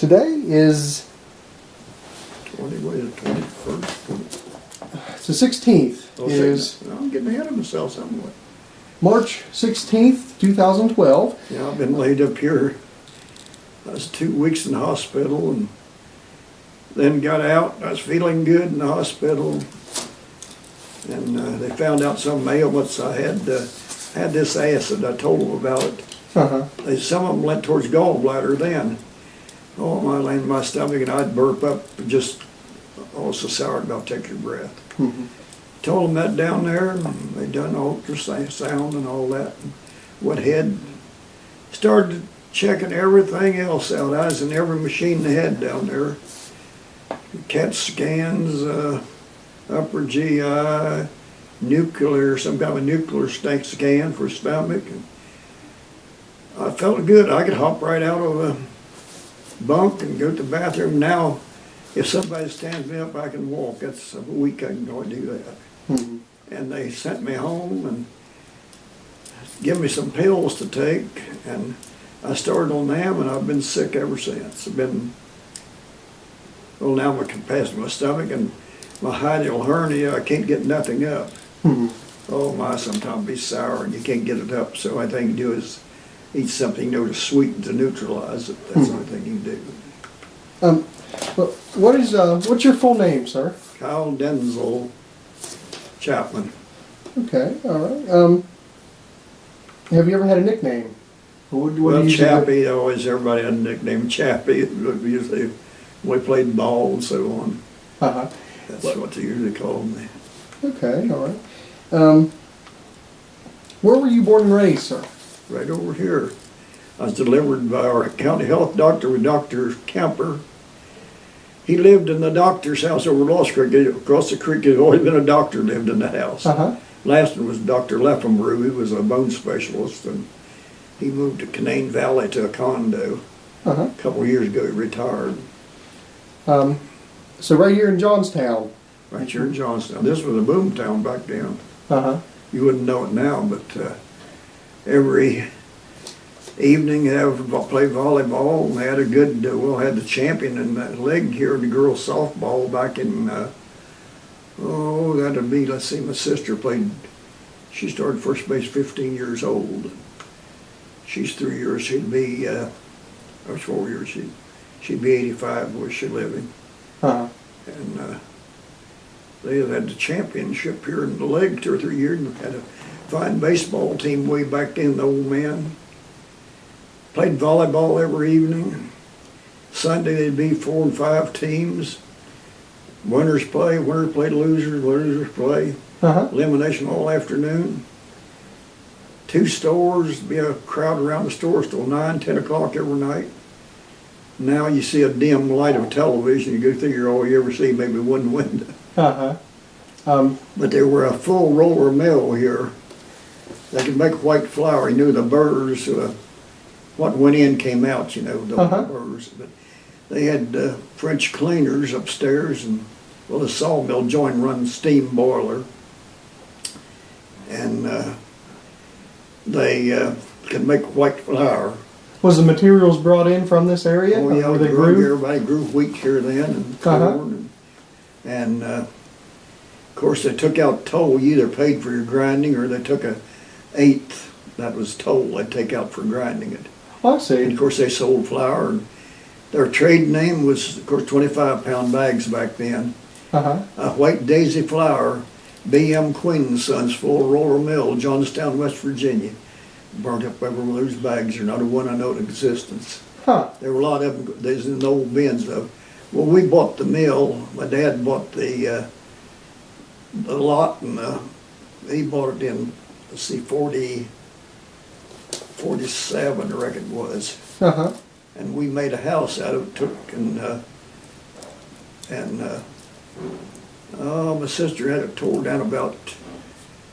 Today is 21st. it's the 16th. I'm getting ahead of myself somewhat. March 16th, 2012. Yeah, I've been laid up here. I was 2 weeks in the hospital and then got out. I was feeling good in the hospital. And they found out some ailments I had. Had this acid. I told them about it. Some of them went towards gallbladder then. Oh, my laying in my stomach and I'd burp up just so sour about to take your breath. Told them that down there, and they done ultrasound and all that. Went ahead, started checking everything else out. I was in every machine they had down there. CAT scans, upper GI, nuclear, some kind of a nuclear snake scan for stomach. And I felt good. I could hop right out of a bunk and go to the bathroom. Now, if somebody stands me up, I can walk. That's a week I can go and do that. And they sent me home and give me some pills to take, and I started on them, and I've been sick ever since. I've been, well, now I'm past my stomach and my hiatal hernia. I can't get nothing up. Oh my, sometimes be sour and you can't get it up. So the only thing you do is eat something, to sweeten, to neutralize it. That's the only thing you can do. Well, what's your full name, sir? Kyle Denzel Chapman. Okay, all right. Have you ever had a nickname? What Well, do you Chappie, everybody had a nickname, Chappie. Usually we played ball and so on. That's what they usually called me. Okay, all right. Where were you born and raised, sir? Right over here. I was delivered by our county health doctor with Dr. Kemper. He lived in the doctor's house over Lost Creek. Across the creek, there's always been a doctor lived in the house. Last one was Dr. Leffenbrew. He was a bone specialist, and he moved to Canaan Valley to a condo. A couple of years ago, he retired. So right here in Johnstown. Right here in Johnstown. This was a boom town back then. You wouldn't know it now, but every evening they would play volleyball, and they had a good, had the champion in the league here in the girls softball back in, that'd be, let's see, my sister played, she started first base 15 years old. She's 3 years, she'd be, or 4 years, she'd be 85 where she's living. And they had the championship here in the league 2 or 3 years, and had a fine baseball team way back then, the old man. Played volleyball every evening. Sunday they'd be 4 and 5 teams. Winners play losers play. Elimination all afternoon. 2 stores, be a crowd around the stores till 9, 10 o'clock every night. Now you see a dim light of television, you go through all you ever see, maybe one window. But there were a full roller mill here. They could make white flour. You knew the burrs, what went in came out, the burrs. But they had French cleaners upstairs, and the sawmill joint run steam boiler. And they could make white flour. Was the materials brought in from this area? Oh yeah, they grew? Everybody grew wheat here then, and corn. And of course they took out toll. You either paid for your grinding or they took a 1/8. That was toll they'd take out for grinding it. I see. And of course they sold flour. And their trade name was, of course, 25-pound bags back then. White Daisy flour, B.M. Queen and Sons, full roller mill, Johnstown, West Virginia. Burnt up every one of those bags. There's not a one I know in existence. There were a lot of them. There's in the old bins though. Well, we bought the mill. My dad bought the lot, and he bought it in, let's see, 47, I reckon it was. And we made a house out of it. My sister had it tore down about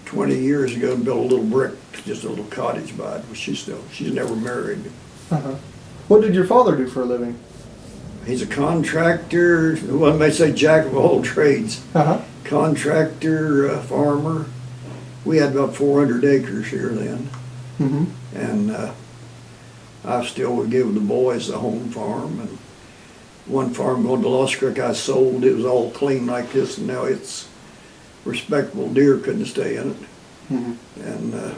20 years ago and built a little brick, just a little cottage by it. But she's never married. What did your father do for a living? He's a contractor. Well, I may say jack of all trades. Contractor, farmer. We had about 400 acres here then. Mm-hmm. And I still would give the boys the home farm. And One farm going to Lost Creek I sold, it was all clean like this, and now it's respectable. Deer couldn't stay in it. Mhm. And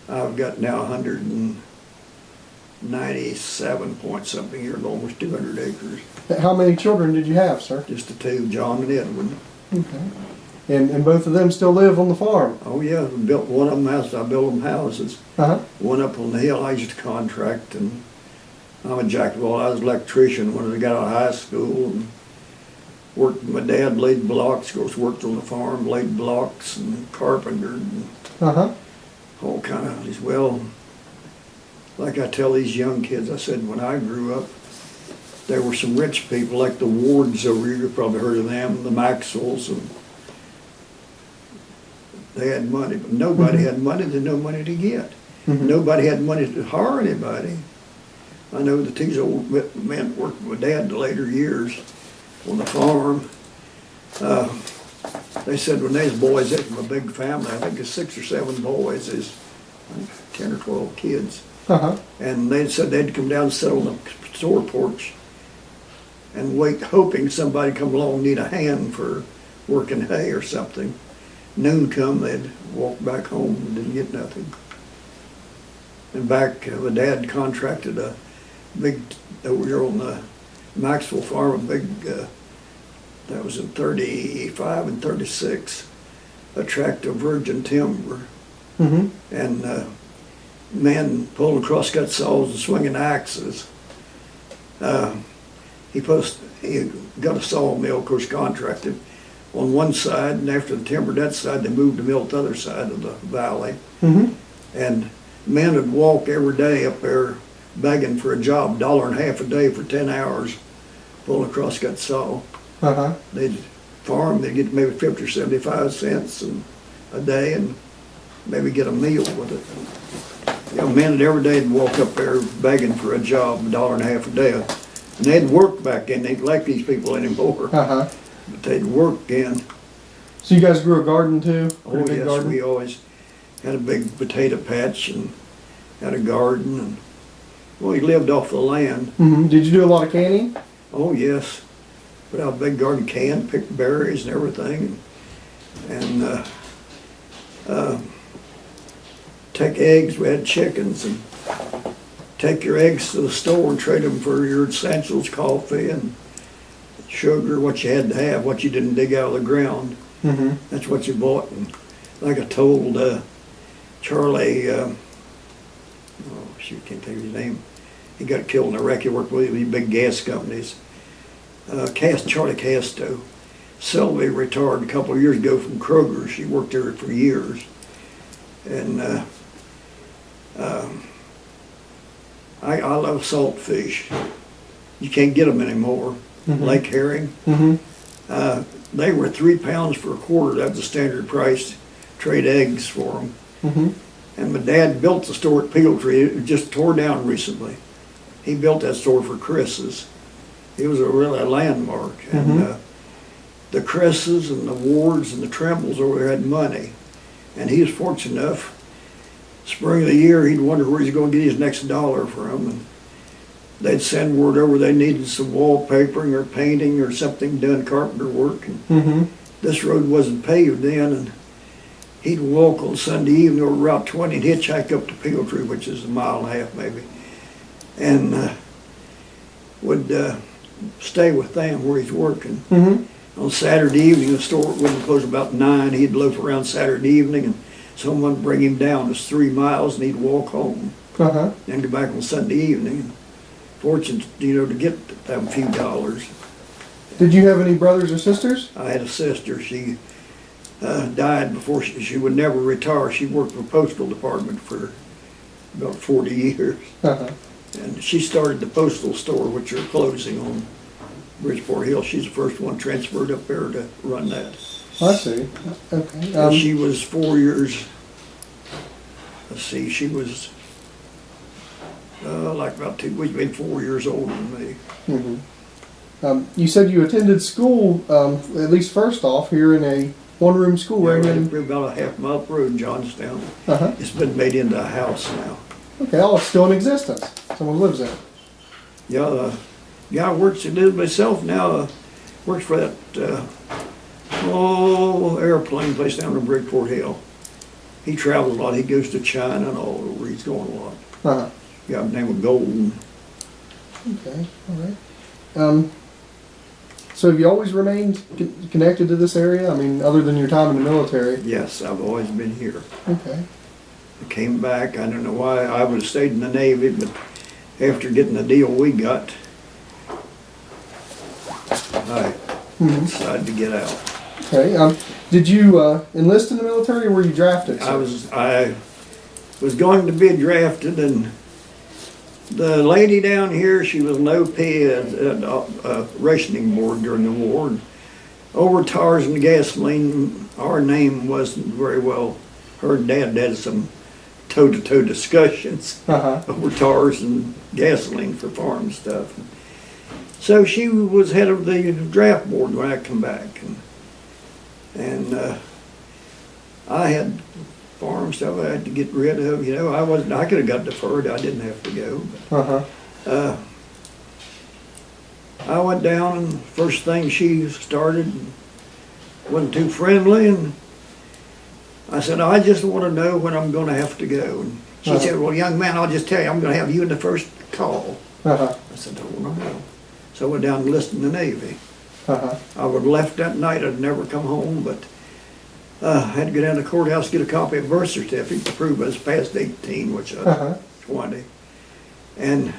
I've got now 197 point something here, almost 200 acres. How many children did you have, sir? Just the two, John and Edwin. Okay. And both of them still live on the farm? Oh yeah, we built one of them houses. I built them houses. Uh-huh. One up on the hill I used to contract, and I'm a jack of all. I was an electrician when I got out of high school, and worked. My dad laid blocks. Of course, worked on the farm, laid blocks, and carpentered, and Uh-huh. all kind of. Well, like I tell these young kids, I said when I grew up, there were some rich people like the Wards over here. You've probably heard of them, the Maxwells, and they had money, but nobody had money. There's no money to get. Nobody had money to hire anybody. I know that these old men worked with Dad the later years on the farm. They said when they was boys, they from a big family. I think it's 6 or 7 boys. There's 10 or 12 kids. Uh-huh. And they said they'd come down and sit on the store porch and wait, hoping somebody come along and need a hand for working hay or something. Noon come, they'd walk back home and didn't get nothing. And back, my dad contracted a big, over here on the Maxwell farm, a big, that was in 35 and 36, a tract of virgin timber. Mm-hmm. And men pulling crosscut saws and swinging axes. He got a sawmill, of course, contracted on one side, and after the timbered that side, they moved the mill to the other side of the valley. Mm-hmm. And men would walk every day up there begging for a job, $1.50 a day for 10 hours, pulling a crosscut saw. Uh-huh. They'd farm, they'd get maybe 50 or 75 cents a day and maybe get a meal with it. You know, men every day would walk up there begging for a job, $1.50 a day. And they'd work back then. They ain't like these people anymore. Uh-huh. But they'd work in. So you guys grew a garden too? Oh Pretty big yes, garden? we always had a big potato patch and had a garden, and well, we lived off the land. Mm-hmm. Did you do a lot of canning? Oh yes, put out a big garden, can, pick berries and everything, and take eggs. We had chickens, and take your eggs to the store and trade them for your essentials, coffee and sugar, what you had to have, what you didn't dig out of the ground. Mm-hmm. That's what you bought. And like I told Charlie, oh shoot, can't think of his name. He got killed in Iraq. He worked with these big gas companies. Charlie Casto. Sylvie retired a couple of years ago from Kroger. She worked there for years. And I love salt fish. You can't get them anymore. Mm-hmm. Lake herring. Mm-hmm. They were 3 pounds for a quarter. That's the standard price. Trade eggs for them. Mm-hmm. And my dad built the store at Peeltree. It just tore down recently. He built that store for Chris's. It was really a landmark. And the Chris's and the Wards and the Trimbles over there had money. And he was fortunate enough, spring of the year, he'd wonder where he's going to get his next dollar from. And they'd send word over they needed some wallpapering or painting or something done, carpenter work. And this road wasn't paved then, and he'd walk on Sunday evening over Route 20 and hitchhike up to Peeltree, which is a mile and a half maybe, and would stay with them where he's working. On Saturday evening, the store wouldn't close about 9. He'd loaf around Saturday evening, and someone would bring him down. It's 3 miles, and he'd walk home. Then go back on Sunday evening. Fortunate, to get them few dollars. Did you have any brothers or sisters? I had a sister. She died before she would never retire. She worked for the postal department for about 40 years. And she started the postal store, which are closing on Bridgeport Hill. She's the first one transferred up there to run that. I see. Okay. And she was 4 years, she was like about 2 weeks, maybe 4 years older than me. You said you attended school, at least first off, here in a one-room school, Yeah, right? right about a half mile up the road in Johnstown. Uh-huh. It's been made into a house now. Okay, oh, it's still in existence. Someone lives in it. Yeah, guy works, he lives by himself now, works for that, airplane place down in Bridgeport Hill. He travels a lot, he goes to China and all over, he's going a lot. Uh-huh. Guy by the name of Golden. Okay, all right. So have you always remained connected to this area? I mean, other than your time in the military? Yes, I've always been here. Okay. I came back, I don't know why, I would have stayed in the Navy, but after getting the deal we got, I decided to get out. Okay. Did you enlist in the military, or were you drafted? I was going to be drafted, and the lady down here, she was an OP at a rationing board during the war. And over tars and gasoline, our name wasn't very well. Her dad had some toe-to-toe discussions over tars and gasoline for farm stuff. So she was head of the draft board when I come back, and I had farm stuff I had to get rid of. You know, I could have got deferred. I didn't have to go. I went down, and first thing she started wasn't too friendly, and I said, I just want to know when I'm going to have to go. And she said, well, young man, I'll just tell you, I'm going to have you in the first call. I said, oh, no. So I went down and enlisted in the Navy. I would have left that night. I'd never come home, but I had to go down to the courthouse, get a copy of birth certificate to prove I was past 18, which I was 20. And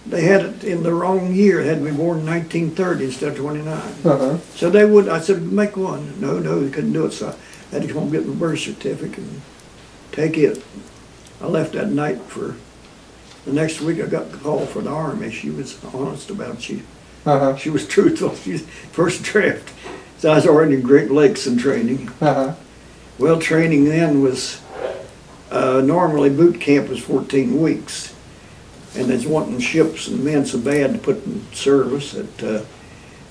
they had it in the wrong year. It had to be born in 1930 instead of 29. So they would, I said, make one. No, they couldn't do it. So I had to come get my birth certificate and take it. I left that night for the next week. I got the call for the Army. She was honest about it. She was truthful. She was first draft. So I was already in Great Lakes in training. Well, training then was, normally boot camp was 14 weeks. And they's wanting ships and men so bad to put in service that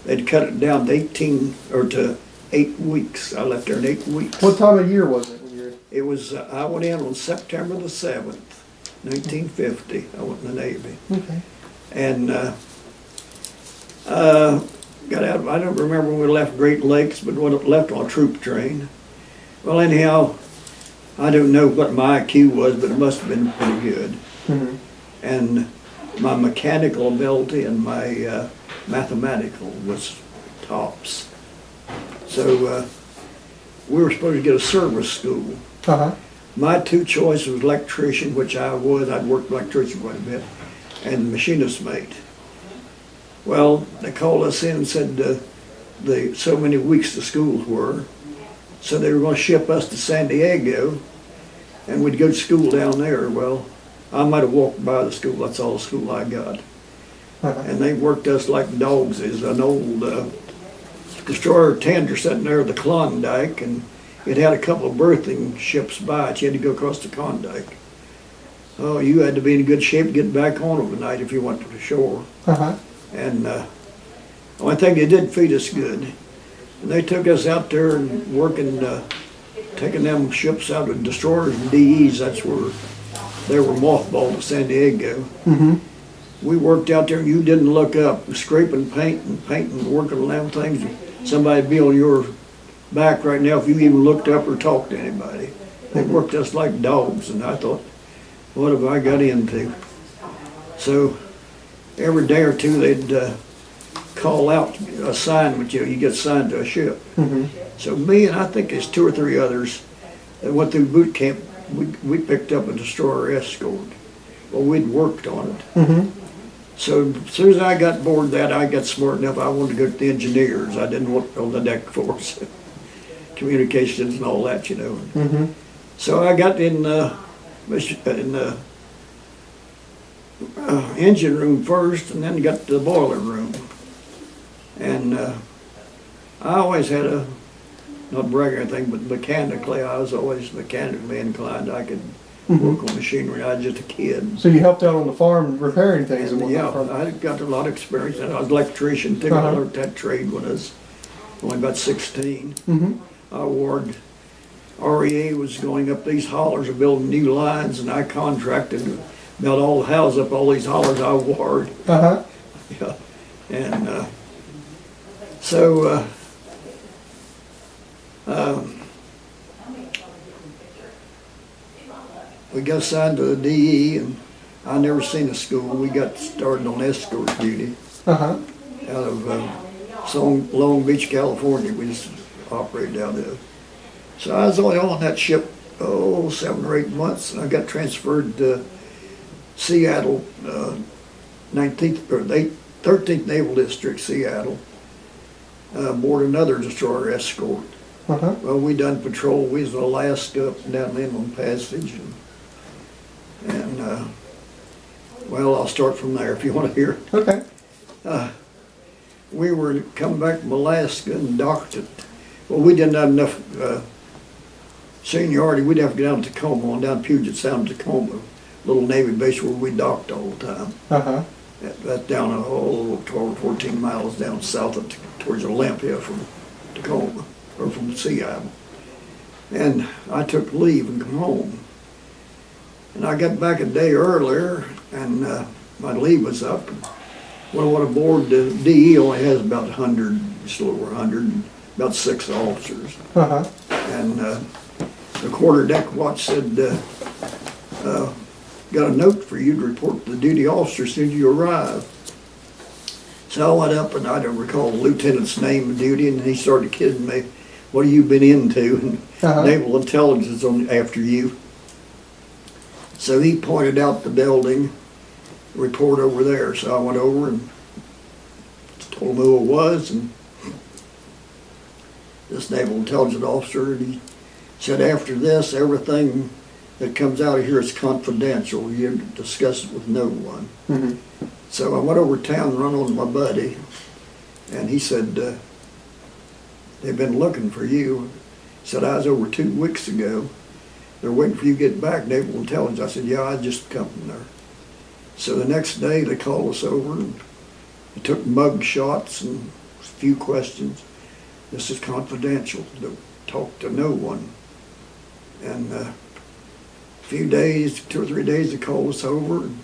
they'd cut it down to 18 or to 8 weeks. I left there in 8 weeks. What time of year was it? When you were... It was, I went in on September the 7th, 1950. I went in the Navy. Okay. And got out, I don't remember when we left Great Lakes, but when it left on a troop train. Well, anyhow, I don't know what my IQ was, but it must have been pretty good. And my mechanical ability and my mathematical was tops. So we were supposed to get a service school. My two choices was electrician, which I was. I'd worked electrician quite a bit, and machinist mate. Well, they called us in and said so many weeks the schools were, so they were going to ship us to San Diego, and we'd go to school down there. Well, I might have walked by the school. That's all the school I got. And they worked us like dogs. There's an old destroyer tender sitting there at the Klondike, and it had a couple of berthing ships by it. You had to go across the Klondike. Oh, you had to be in good shape to get back on overnight if you went to the shore. And the only thing, they did feed us good. And they took us out there and working, taking them ships out of destroyers and DEs. That's where they were mothballed to San Diego. We worked out there and you didn't look up, scraping paint and painting, working on them things. Somebody'd be on your back right now if you even looked up or talked to anybody. They worked us like dogs, and I thought, what have I got into? So every day or two they'd call out assignment, you get assigned to a ship. So me and I think there's 2 or 3 others that went through boot camp. We picked up a destroyer escort. Well, we'd worked on it. So as soon as I got bored that, I got smart enough, I wanted to go to the engineers. I didn't work on the deck force, communications and all that, you know. So I got in the engine room first, and then got to the boiler room. And I always had not bragging or anything, but mechanically, I was always mechanically inclined. I could work on machinery. I was just a kid. So you helped out on the farm repairing things and yeah, whatnot? I got a lot of experience. I was an electrician too. I learned that trade when I was only about 16. I ward REA was going up these hollers and building new lines, and I contracted to build all the houses up all these hollers I ward. Yeah. And so we got assigned to the DE, and I never seen a school. We got started on escort duty Uh-huh. out of Long Beach, California. We just operated out of. So I was only on that ship, 7 or 8 months, and I got transferred to Seattle, 19th or 13th Naval District, Seattle, aboard another destroyer escort. Uh-huh. Well, we done patrol. We was in Alaska up and down the Inland Passage, and well, I'll start from there if you want to hear. Okay. We were coming back from Alaska and docked it. Well, we didn't have enough seniority. We'd have to go down to Tacoma, on down Puget Sound, Tacoma, little Navy base where we docked all the time. Uh-huh. That's down 12 or 14 miles down south of towards Olympia from Tacoma, or from Seattle. And I took leave and come home. And I got back a day earlier, and my leave was up. When I went aboard, the DE only has about 100, just a little over 100, and about 6 officers. Uh-huh. And the quarterdeck watch said, got a note for you to report to the duty officer as soon as you arrive. So I went up, and I don't recall the lieutenant's name of duty, and he started kidding me. What have you been into? And Uh-huh. Naval Intelligence is on after you. So he pointed out the building, report over there. So I went over and told him who it was, and this Naval Intelligence officer, and he said, after this, everything that comes out of here is confidential. You discuss it with no one. Mm-hmm. So I went over town and run on my buddy, and he said, they've been looking for you. He said, I was over 2 weeks ago. They're waiting for you to get back, Naval Intelligence. I said, yeah, I just come from there. So the next day they called us over, and they took mug shots and a few questions. This is confidential. Don't talk to no one. And a few days, 2 or 3 days, they called us over. And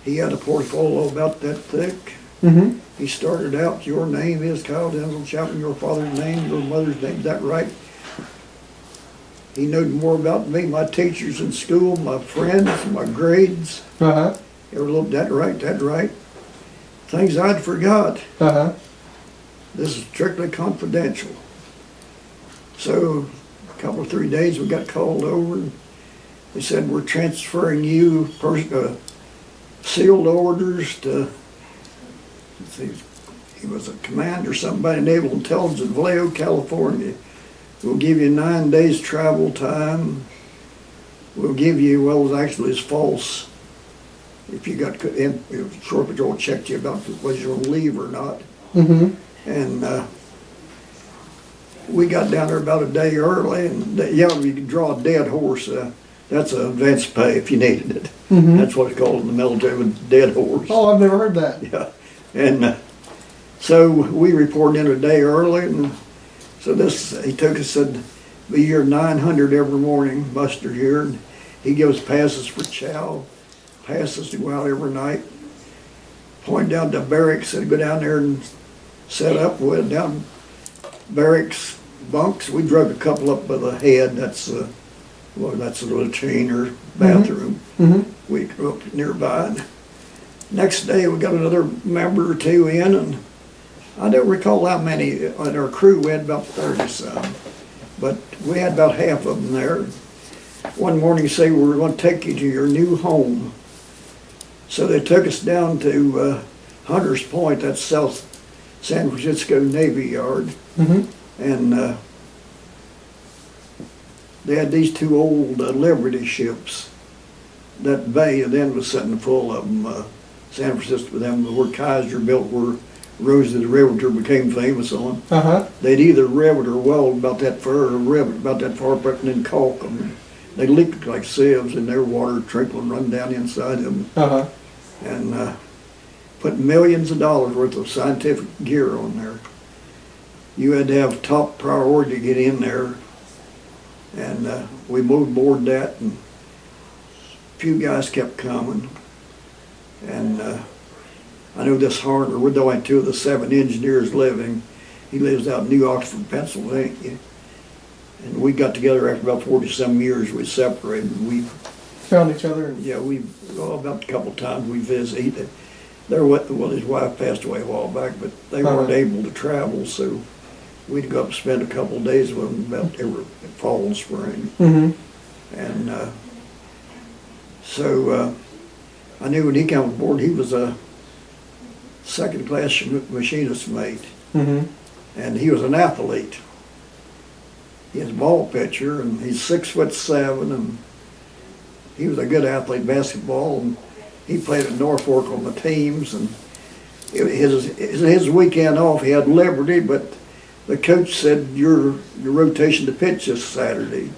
he had a portfolio about that thick. Mm-hmm. He started out, your name is Kyle Denzel Chapman, your father's name, your mother's name, is that right? He knew more about me, my teachers in school, my friends, my grades. Uh-huh. Every little, that right. Things I'd forgot. Uh-huh. This is strictly confidential. So, a couple of 3 days, we got called over, and they said, we're transferring you sealed orders to, let's see, he was a commander, somebody, Naval Intelligence in Vallejo, California. We'll give you 9 days travel time. We'll give you, well, it was actually it's false. If you got, if Shore Patrol checked you about was you on leave or not. Mm-hmm. And we got down there about a day early, and yeah, you could draw a dead horse. That's an advance pay if you needed it. Mm-hmm. That's what it's called in the military, a dead horse. Oh, I've never heard that. Yeah, and so we reported in a day early, and so he took us, said, be here 900 every morning, muster here, and he gives passes for chow, passes to go out every night. Pointed down to barracks, said go down there and set up. We went down barracks bunks. We drug a couple up by the head. That's that's a latrine or bathroom. Mm-hmm. We grew up nearby. And next day we got another member or two in, and I don't recall how many on our crew. We had about 30 some, but we had about half of them there. One morning, say we're going to take you to your new home. So they took us down to Hunters Point, that's South San Francisco Navy Yard, Mm-hmm. and they had these 2 old Liberty ships. That bay then was sitting full of them. San Francisco, them where Kaiser built, where Rosie the Riveter became famous on. Uh-huh. They'd either rivet or weld about that far, or rivet about that far up and then caulk them. They leaked like sieves, and their water trickling run down inside them. Uh-huh. And put millions of dollars worth of scientific gear on there. You had to have top priority to get in there. And we moved aboard that, and a few guys kept coming. And I know this Harner, we're the only two of the 7 engineers living. He lives out in New Oxford, Pennsylvania. And we got together after about 40-some years. We separated. We Found each other. yeah, about a couple of times we visited. Well, his wife passed away a while back, but they weren't able to travel, so we'd go up and spend a couple of days with them about every fall and spring. Mm-hmm. And so I knew when he came aboard, he was a second-class machinist mate, Mm-hmm. and he was an athlete. He's a ball pitcher, and he's 6'7", and he was a good athlete, basketball, and he played at Norfolk on the teams. And his weekend off, he had Liberty, but the coach said, your rotation to pitch this Saturday.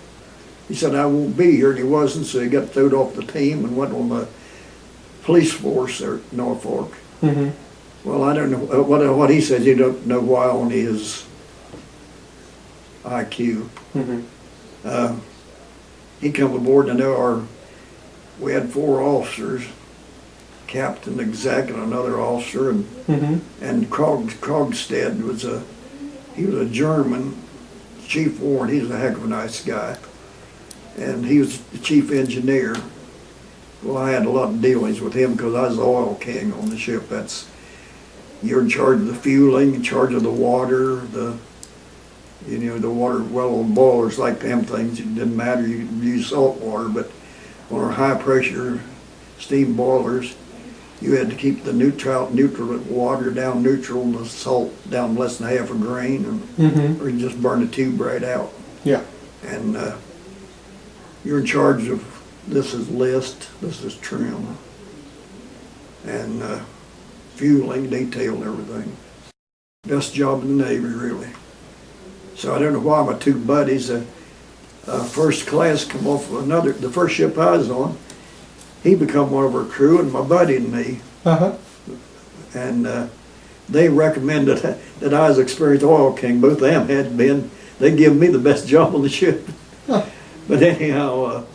He said, I won't be here, and he wasn't, so he got thrown off the team and went on the police force there at Norfolk. Mm-hmm. Well, I don't know, what he says, you don't know why on his IQ. Mm-hmm. He come aboard, and I know we had 4 officers, captain, exec, and another officer, and Mm-hmm. Krogstad was he was a German chief warrant. He was a heck of a nice guy, and he was the chief engineer. Well, I had a lot of dealings with him because I was the oil king on the ship. You're in charge of the fueling, in charge of the water, the water well on boilers like them things. It didn't matter, you could use salt water, but on our high pressure steam boilers, you had to keep the neutral water down neutral and the salt down less than half a grain, or you just burn the tube right out. Yeah. And you're in charge of, this is list, this is trim, and fueling, detail, and everything. Best job in the Navy, really. So I don't know why my 2 buddies, first class come off of the first ship I was on, he become one of our crew, and my buddy and me. Uh-huh. And they recommended that I was experienced oil king. Both of them had been. They give me the best job on the ship. Huh. But anyhow,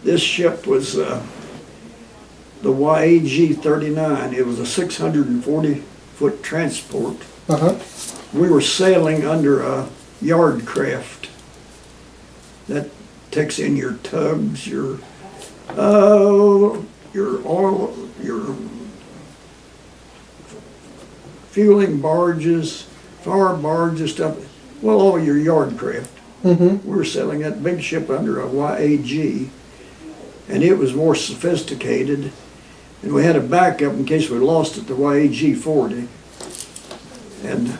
this ship was the YAG-39. It was a 640-foot transport. Uh-huh. We were sailing under a yard craft. That takes in your tugs, your oil, your fueling barges, fire barges, stuff. Well, all your yard craft. Mm-hmm. We were sailing that big ship under a YAG, and it was more sophisticated. And we had a backup in case we lost it, the YAG-40. And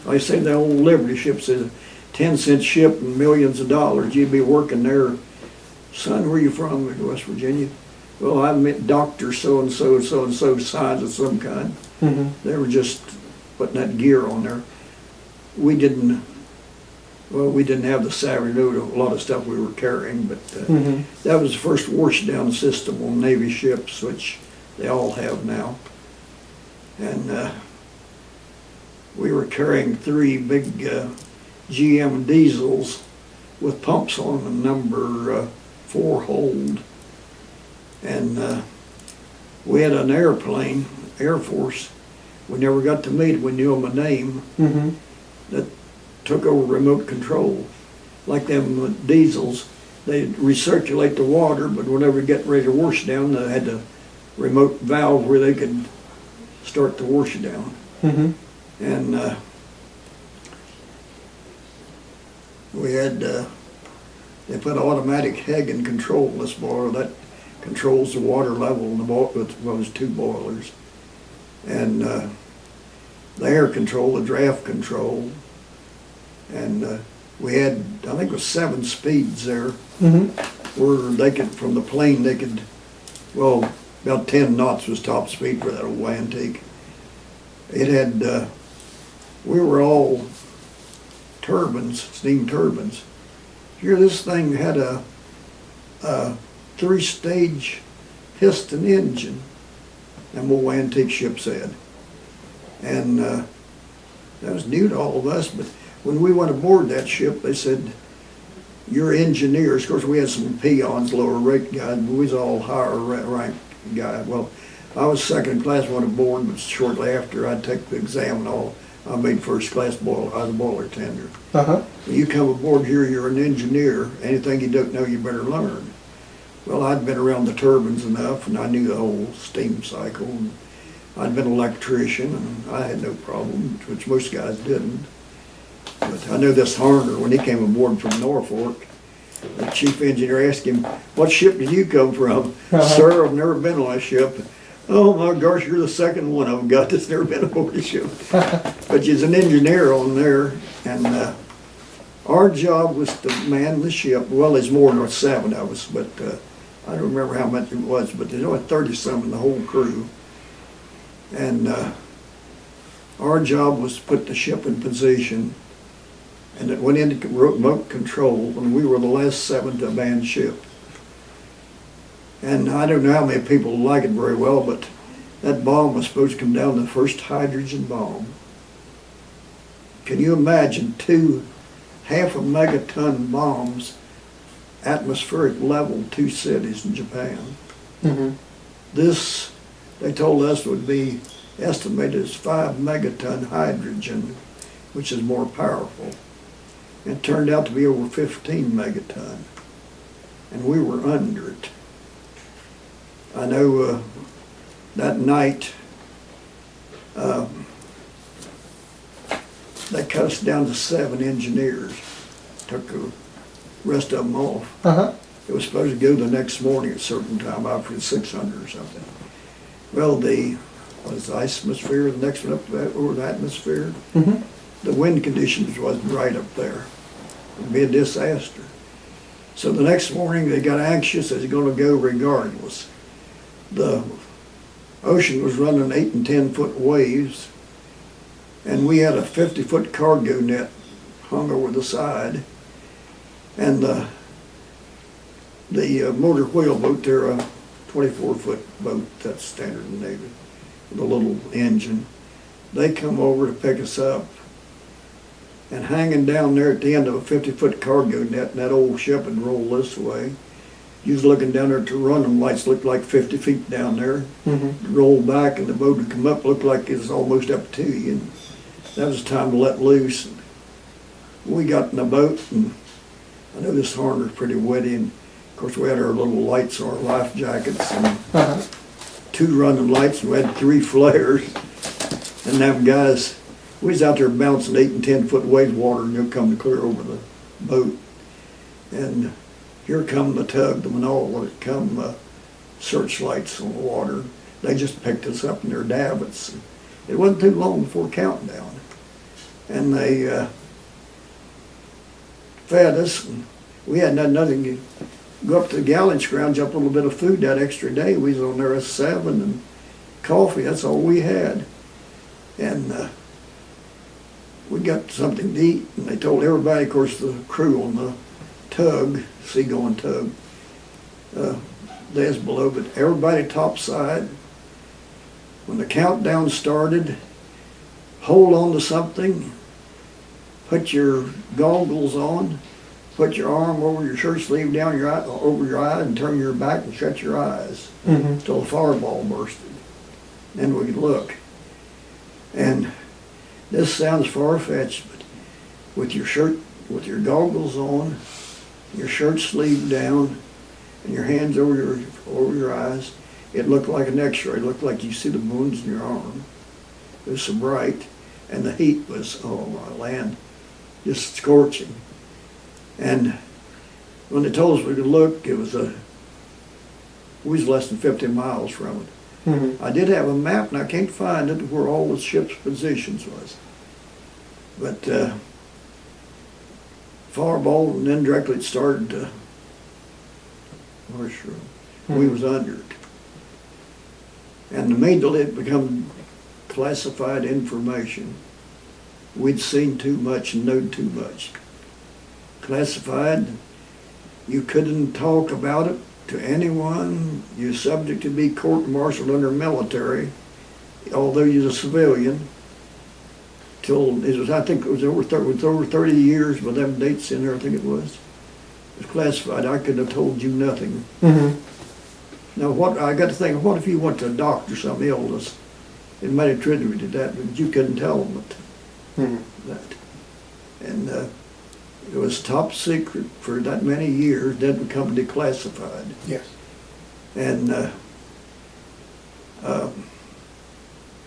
like I say, the old Liberty ships is a 10-cent ship and millions of dollars. You'd be working there. Son, where are you from? West Virginia. Well, I met Dr. So-and-so, so-and-so, signs of some kind. Mm-hmm. They were just putting that gear on there. We didn't have the savvy to know a lot of stuff we were carrying, but that was the first washdown system on Navy ships, which they all have now. And we were carrying 3 big GM diesels with pumps on them, number 4 hold. And we had an airplane, Air Force. We never got to meet it. We knew him a name. Mm-hmm. That took over remote control. Like them diesels, they'd recirculate the water, but whenever it got ready to wash down, they had a remote valve where they could start the wash down. Mm-hmm. And we had, they put automatic Hagen control in this boiler that controls the water level in the boiler with those 2 boilers. And the air control, the draft control. And we had, I think it was 7 speeds there, where they could, from the plane, they could, well, about 10 knots was top speed for that old antique. It had, we were all turbines, steam turbines. Here, this thing had a 3-stage piston engine, them old antique ships had. And that was new to all of us, but when we went aboard that ship, they said, you're engineers. Of course, we had some peons, lower rate guys, but we was all higher rank guy. Well, I was second class when aboard, but shortly after I'd take the exam and all, I made first class boiler. I was a boiler tender. Uh-huh. When you come aboard here, you're an engineer. Anything you don't know, you better learn. Well, I'd been around the turbines enough, and I knew the whole steam cycle. And I'd been an electrician, and I had no problem, which most guys didn't. But I knew this Horner, when he came aboard from Norfolk, the chief engineer asked him, "What ship did you come from?" "Sir, I've never been on a ship." "Oh my gosh, you're the second one I've got that's never been aboard a ship." But he's an engineer on there, and our job was to man the ship. Well, there's more than 7 of us, but I don't remember how much it was, but there's only 30-some in the whole crew. And our job was to put the ship in position, and it went into remote control, and we were the last 7 to abandon ship. And I don't know how many people like it very well, but that bomb was supposed to come down, the first hydrogen bomb. Can you imagine 2 half a megaton bombs, atmospheric level, 2 cities in Japan? Mm-hmm. This, they told us, would be estimated as 5 megaton hydrogen, which is more powerful. It turned out to be over 15 megaton, and we were under it. I know that night they cut us down to 7 engineers, took the rest of them off. Uh-huh. It was supposed to go the next morning at a certain time, out for 600 or something. Well, the atmosphere, the next one up over the atmosphere, Mm-hmm. the wind conditions wasn't right up there. It'd be a disaster. So the next morning they got anxious, they was going to go regardless. The ocean was running 8 and 10 foot waves, and we had a 50-foot cargo net hung over the side, and the motor wheel boat, they're a 24-foot boat, that's standard in the Navy, with a little engine. They come over to pick us up, and hanging down there at the end of a 50-foot cargo net, and that old ship would roll this way. You was looking down there at the running lights, looked like 50 feet down there. Mm-hmm. Roll back, and the boat would come up, looked like it was almost up to you. And that was the time to let loose. And we got in the boat, and I know this Horner's pretty wetty, and of course we had our little lights on our life jackets, and Uh-huh. 2 running lights, and we had 3 flares. And them guys, we was out there bouncing 8 and 10 foot wave water, and they'll come to clear over the boat. And here come the tug, the Manila, it come searchlights on the water. They just picked us up in their davits. It wasn't too long before counting down. And they fed us, and we had nothing to go up to the galley, scrounge up a little bit of food that extra day. We was on there at 7, and coffee, that's all we had. And we got something to eat, and they told everybody, of course, the crew on the tug, seagoing tug, there's below, but everybody topside. When the countdown started, hold on to something, put your goggles on, put your arm over your shirt sleeve down your eye, over your eye, and turn your back and shut your eyes Mm-hmm. until the fireball bursted. Then we could look. And this sounds far-fetched, but with your shirt, with your goggles on, your shirt sleeve down, and your hands over your eyes, it looked like an X-ray. It looked like you see the wounds in your arm. It was so bright, and the heat was, oh my land, just scorching. And when they told us we could look, we was less than 50 miles from it. Mm-hmm. I did have a map, and I can't find it where all the ship's positions was. But fireball, and then directly it started to mushroom. We was under it. And immediately it become classified information. We'd seen too much and known too much. Classified, you couldn't talk about it to anyone. You're subject to be court-martialed under military, although you're a civilian. Till it was, I think it was over 30 years, but them dates in there, I think it was. It was classified. I couldn't have told you nothing. Mm-hmm. Now, what, I got to think, what if you went to a doctor, some illness, and might attributed that, but you couldn't tell them that. And it was top secret for that many years, didn't become declassified. Yes. And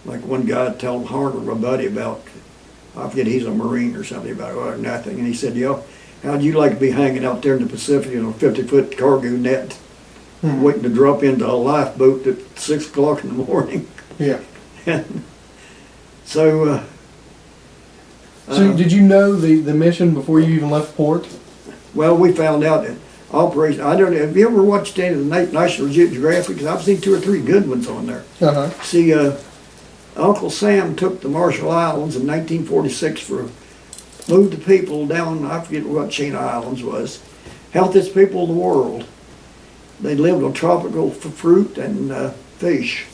like one guy told Harder, my buddy, about, I forget, he's a Marine or something, about nothing, and he said, how'd you like to be hanging out there in the Pacific in a 50-foot cargo net, waiting to drop into a lifeboat at 6 o'clock in the morning? Yeah. And so Did you know the mission before you even left port? well, we found out that operation, I don't know, have you ever watched any of the National Geographic? 'Cause I've seen 2 or 3 good ones on there. Uh-huh. See, Uncle Sam took the Marshall Islands in 1946 moved the people down, I forget what chain of islands was, healthiest people in the world. They lived on tropical fruit and fish.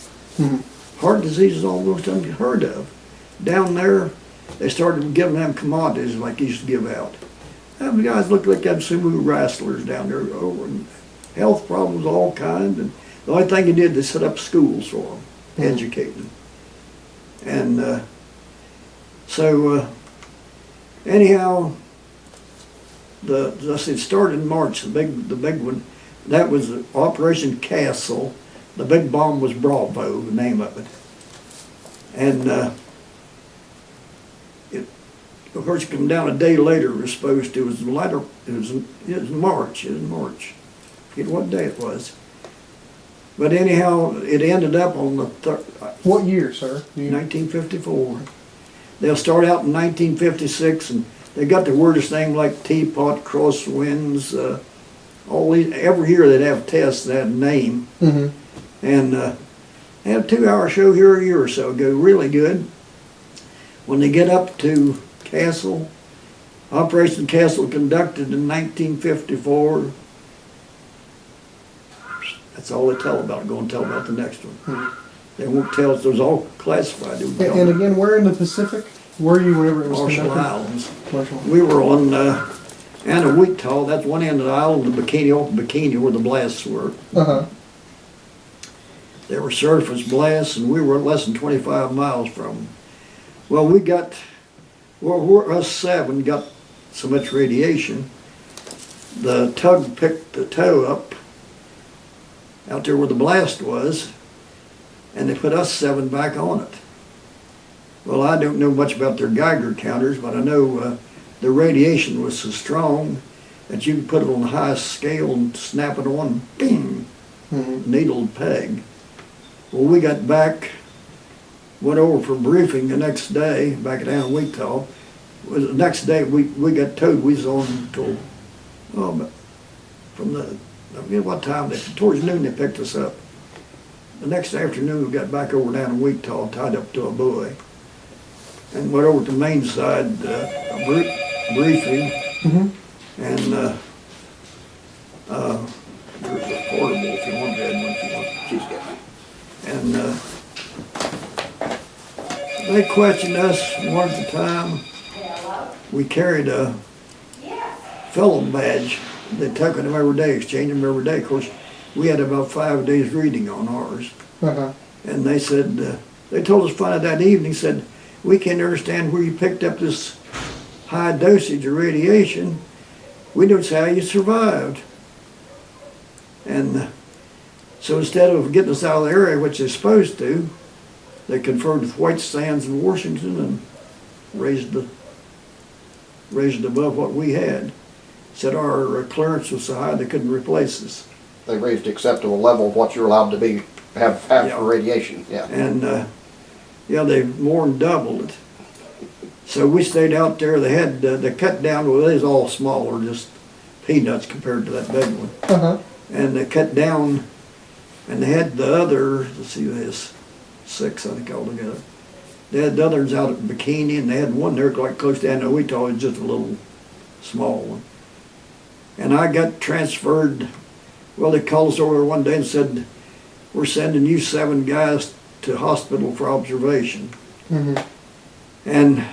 Heart disease is almost unheard of. Down there, they started giving them commodities like they used to give out. Them guys looked like them sumo wrestlers down there, and health problems of all kinds. And the only thing they did, they set up schools for them, educate them. And anyhow, it started in March. The big one, that was Operation Castle. The big bomb was Bravo, the name of it. And of course, it came down a day later. It was supposed to. It was later. It was March. I forget what day it was. But anyhow, it ended up on the What year, sir? 1954. They'll start out in 1956, and they got the weirdest thing like teapot, crosswinds, all these. Every year they'd have tests that had a name, and they had a 2-hour show here a year or so ago, really good. When they get up to Castle, Operation Castle conducted in 1954. That's all they tell about it. Go and tell about the next one. They won't tell us. It was all classified. And again, where in the Pacific were you whenever it was Marshall conducted? Islands. Marshall. We were on Anahuac. That's one end of the island, the Bikini, where the blasts were. Uh-huh. There were surface blasts, and we were less than 25 miles from them. Well, us 7 got so much radiation. The tug picked the tow up out there where the blast was, and they put us 7 back on it. Well, I don't know much about their Geiger counters, but I know the radiation was so strong that you could put it on the highest scale and snap it on, bing, needled peg. Well, we got back, went over for briefing the next day, back at Anahuac. The next day we got towed. We was on until, from the, I forget what time, towards noon they picked us up. The next afternoon we got back over down to Weetall, tied up to a buoy, and went over to the main side, briefing, and there's a portable if you want that one, if you want. She's got it. And they questioned us one at a time. We carried a felon badge. They took them every day, exchanged them every day. Of course, we had about 5 days reading on ours. And they said, they told us finally that evening, said, we can't understand where you picked up this high dosage of radiation. We don't see how you survived. And so instead of getting us out of the area, which they're supposed to, they conferred with White Sands in Washington and raised it above what we had. Said our clearance was so high they couldn't replace us. They raised acceptable level of what you're allowed to have for radiation. Yeah. And they more than doubled it. So we stayed out there. They cut down. Well, it was all smaller, just peanuts compared to that big one. And they cut down, and they had the other. Let's see, there's 6 I think altogether. They had the others out at Bikini, and they had one there like close to Anahuac. It was just a little small one. And I got transferred. Well, they called us over one day and said, we're sending you 7 guys to hospital for observation. And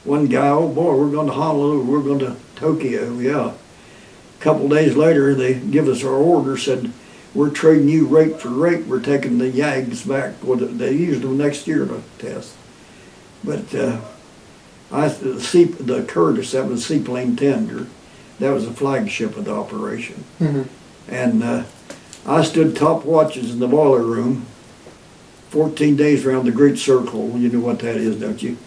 one guy, oh boy, we're going to Honolulu, we're going to Tokyo, yeah. A couple days later, they give us our order, said, we're trading you rate for rate. We're taking the Yags back. Well, they used them next year to test. But the Curtis, that was a seaplane tender. That was the flagship of the operation. Mm-hmm. And I stood top watches in the boiler room 14 days around the Great Circle. You know what that is, don't you?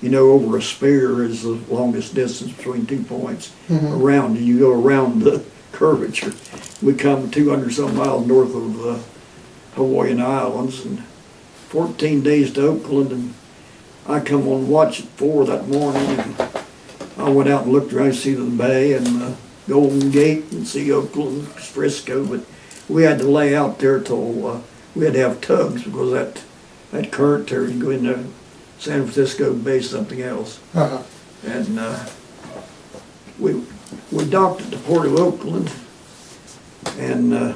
You know, over a spear is the longest distance between 2 points. Mm-hmm. Around, and you go around the curvature. We come 200 some miles north of the Hawaiian Islands, and 14 days to Oakland, and I come on watch at 4 that morning, and I went out and looked around to see the bay and the Golden Gate and see Oakland, Frisco, but we had to lay out there till we had to have tugs because that current there to go into San Francisco Bay something else. Uh-huh. And we docked at the port of Oakland, and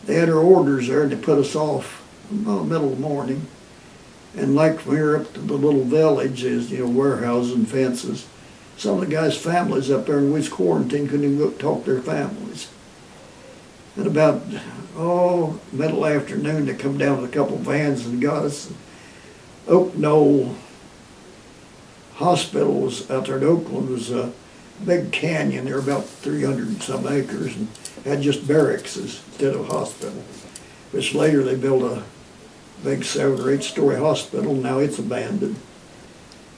they had our orders there, and they put us off about the middle of the morning. And like from here up to the little village is, you know, warehouses and fences. Some of the guys' families up there in which quarantine couldn't even go talk to their families. And about, middle afternoon, they come down with a couple vans and got us. Oak Knoll Hospital was out there in Oakland, was a big canyon there, about 300 and some acres, and had just barracks instead of a hospital. Which later they built a big 7 or 8 story hospital. Now it's abandoned.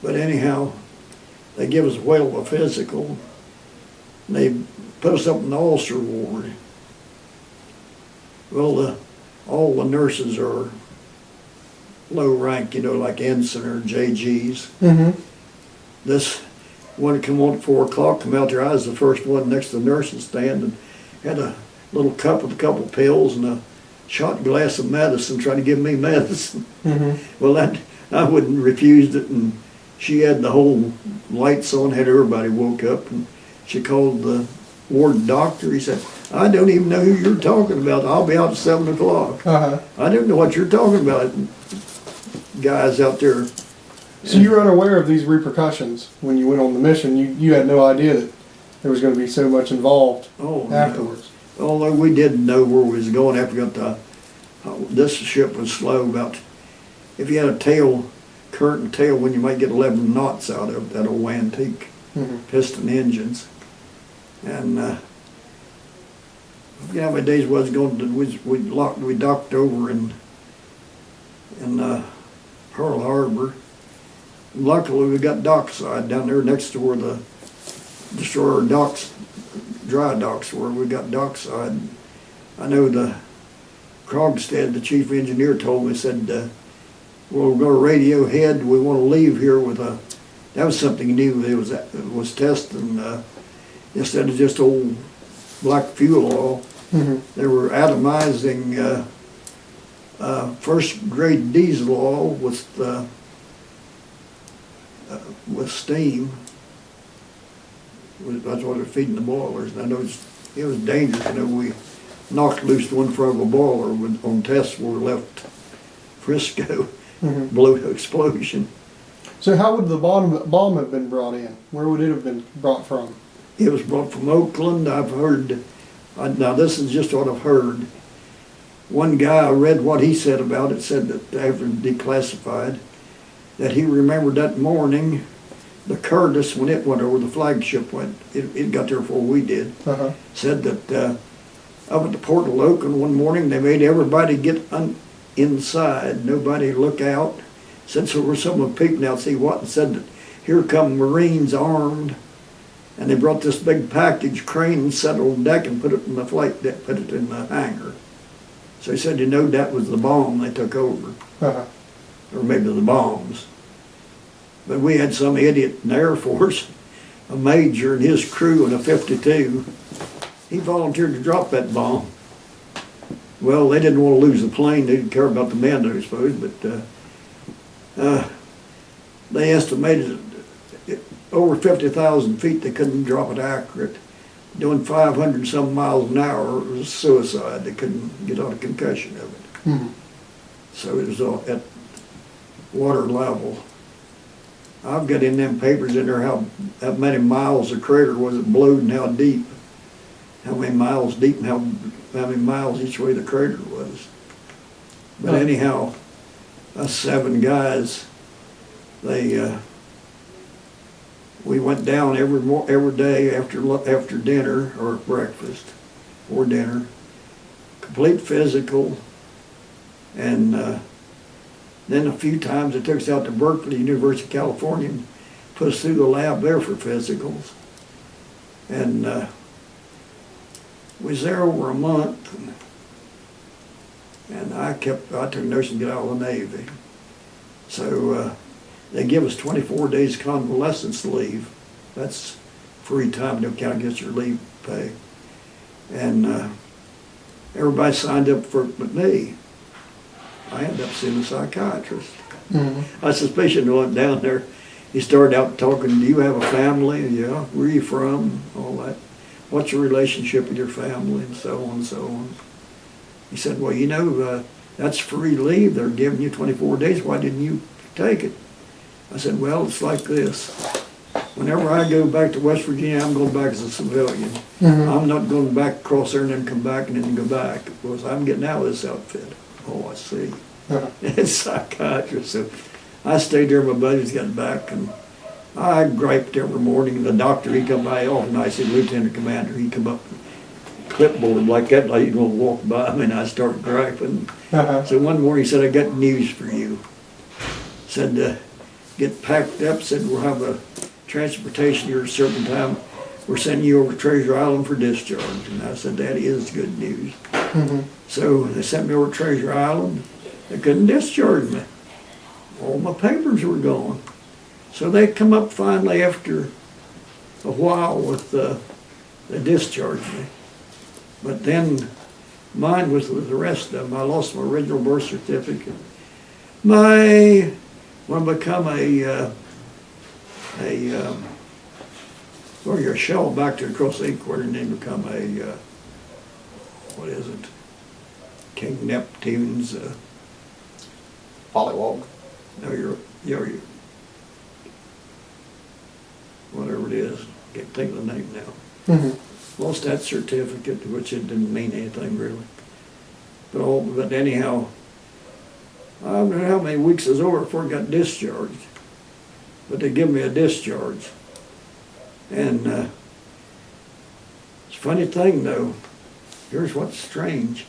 But anyhow, they give us a whale of a physical. And they put us up in the ulcer ward. Well, all the nurses are low rank, you know, like ensign or JGs. Mm-hmm. This one come on at 4 o'clock, come out there. I was the first one next to the nursing stand, and had a little cup with a couple pills and a shot glass of medicine, trying to give me medicine. Mm-hmm. Well, I wouldn't refused it, and she had the whole lights on, had everybody woke up, and she called the ward doctor. He said, I don't even know who you're talking about. I'll be out at 7 o'clock. Uh-huh. I don't know what you're talking about. Guys out there. So you were unaware of these repercussions when you went on the mission. You had no idea that there was going to be so much involved afterwards. No. Although we didn't know where we was going after we got this ship was slow. About, if you had a current tail, when you might get 11 knots out of that old antique piston engines. And I forget how many days was going to, we docked over in Pearl Harbor. And luckily we got dockside down there next to where the destroyer docks, dry docks were. We got dockside. I know the Krogstad, the chief engineer, told me, said, well, we're going to radio head. We want to leave here with that was something new. It was testing, instead of just old black fuel oil, they were atomizing first grade diesel oil with steam. That's what they're feeding the boilers. And I know it was dangerous. You know, we knocked loose one front of a boiler on tests where we left Frisco, blew to explosion. So how would the bomb have been brought in? Where would it have been brought from? It was brought from Oakland. I've heard, now this is just what I've heard. One guy, I read what he said about it, said that after declassified, that he remembered that morning the Curtis, when it went over, the flagship went, it got there before we did, said that up at the port of Oakland one morning, they made everybody get inside, nobody look out. Since there were someone peeping out, see what, and said that here come Marines armed, and they brought this big package crane and set it on deck and put it in the flight deck, put it in the hangar. So he said, you know, that was the bomb they took over, or maybe the bombs. But we had some idiot in the Air Force, a major and his crew in a 52. He volunteered to drop that bomb. Well, they didn't want to lose the plane. They didn't care about the men, I suppose, but they estimated over 50,000 feet they couldn't drop it accurate. Doing 500 some miles an hour was suicide. They couldn't get out a concussion of it. So it was at water level. I've got in them papers in there how many miles the crater was it blowed and how deep. how many miles deep and how many miles each way the crater was. But anyhow, us 7 guys, we went down every day after dinner or breakfast or dinner, complete physical, and then a few times they took us out to Berkeley, University of California, and put us through the lab there for physicals. And we was there over a month, and I took a notion to get out of the Navy. So they give us 24 days convalescence leave. That's free time, don't count against your leave pay. And everybody signed up for it but me. I ended up seeing a psychiatrist. Mm-hmm. I suspicion went down there. He started out talking, do you have a family? Yeah, where are you from? All that. What's your relationship with your family? And so on and so on. He said, well, you know, that's free leave. They're giving you 24 days. Why didn't you take it? I said, well, it's like this. Whenever I go back to West Virginia, I'm going back as a civilian. Mm-hmm. I'm not going back across there and then come back and then go back, because I'm getting out of this outfit. Oh, I see. Uh-huh. It's psychiatrist. So I stayed there. My buddies got back, and I griped every morning. The doctor, he come by often. I said, Lieutenant Commander, he come up, clipboard like that, like he's gonna walk by me, and I started griping. Uh-huh. So one morning he said, I got news for you. Said, get packed up. Said, we'll have a transportation here at a certain time. We're sending you over to Treasure Island for discharge. And I said, that is good news. Mm-hmm. So they sent me over to Treasure Island. They couldn't discharge me. All my papers were gone. So they come up finally after a while with, they discharged me. But then mine was with the rest of them. I lost my original birth certificate. When I become or you're shelled back to across the equator and then become what is it? King Neptune's, Pollywog. no, you're, whatever it is, can't think of the name now. Mm-hmm. Lost that certificate, which it didn't mean anything really. But anyhow, I don't know how many weeks it was over before I got discharged. But they give me a discharge. And it's a funny thing though, here's what's strange.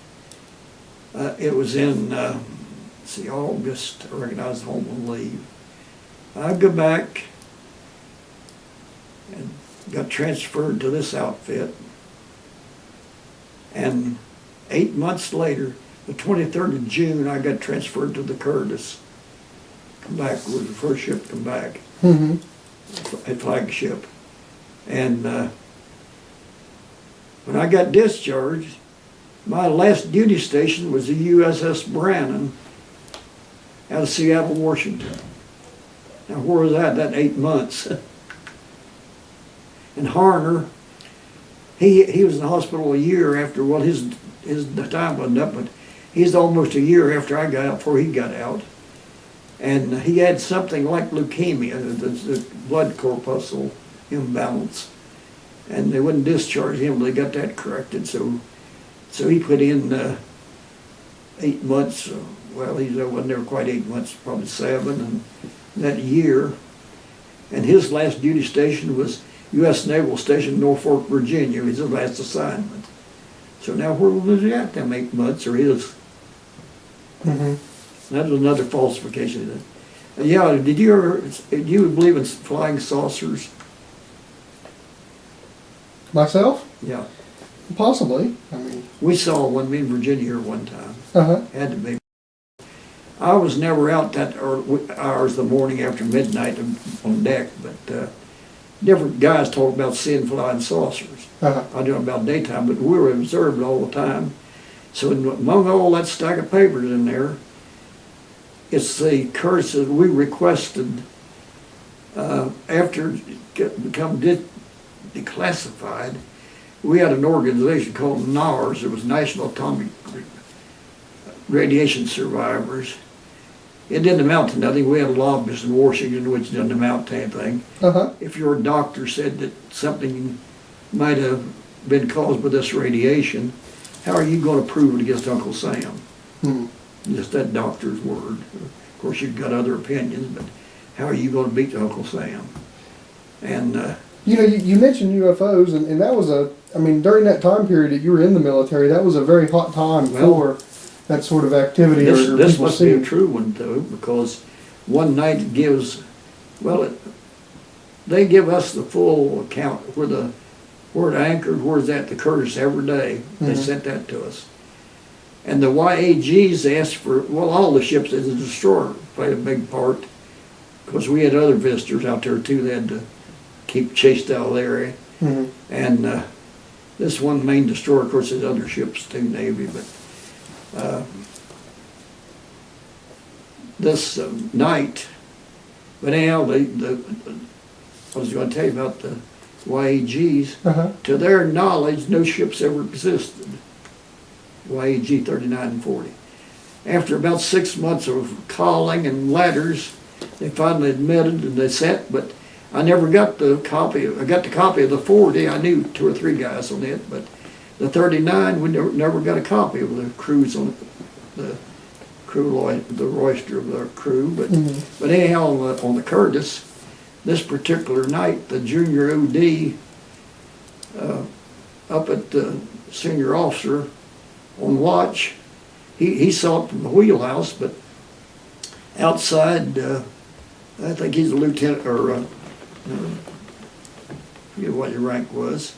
It was in, August, I reckon I was home on leave. I go back and got transferred to this outfit. And 8 months later, the 23rd of June, I got transferred to the Curtis. Come back, was the first ship to come back, Mm-hmm. a flagship. And when I got discharged, my last duty station was the USS Brannan out of Seattle, Washington. Now where was that? That 8 months. And Harner, he was in the hospital a year after, well, his time wasn't up, but he's almost a year after I got out, before he got out. And he had something like leukemia, the blood corpuscle imbalance. And they wouldn't discharge him, they got that corrected. So he put in 8 months, well, he wasn't there quite 8 months, probably 7, and that year. And his last duty station was U.S. Naval Station, Norfolk, Virginia. It was his last assignment. So now where was he at them 8 months, or his? Mm-hmm. That was another falsification. Yeah, did you believe in flying saucers? Myself? Yeah. Possibly. I mean. We saw one in Virginia here one time. Uh-huh. Had to be. I was never out that hours the morning after midnight on deck, but different guys talk about seeing flying saucers. Uh-huh. I do about daytime, but we were observed all the time. So among all that stack of papers in there, it's the curses we requested after it become declassified. We had an organization called NARS. It was National Atomic Radiation Survivors. It didn't amount to nothing. We had lobbyists in Washington, which didn't amount to anything. Uh-huh. If your doctor said that something might have been caused by this radiation, how are you gonna prove it against Uncle Sam? Hmm. Just that doctor's word. Of course, you've got other opinions, but how are you gonna beat Uncle Sam? And, You know, you mentioned UFOs, and that was during that time period that you were in the military, that was a very hot time Well, for that sort of activity. this people must be a seeing. true one though, because one night it gives, they give us the full account where it anchored, where's that, the Curtis every day. They Mhm. sent that to us. And the YAGs asked for, all the ships as a destroyer played a big part, because we had other visitors out there too. They had to keep chased out of the area. Mhm. And this one main destroyer, of course, there's other ships too, Navy, but this night, but anyhow, I was going to tell you about the YAGs. Uh-huh. To their knowledge, no ships ever existed. YAG 39 and 40. After about 6 months of calling and letters, they finally admitted and they sent, but I never got the copy. I got the copy of the 40. I knew 2 or 3 guys on it, but the 39, we never got a copy of the crews on the crew, the roster of the crew. But Mhm. but anyhow, on the Curtis, this particular night, the junior OD up at the senior officer on watch, he saw it from the wheelhouse, but outside, I think he's a lieutenant, or I forget what your rank was,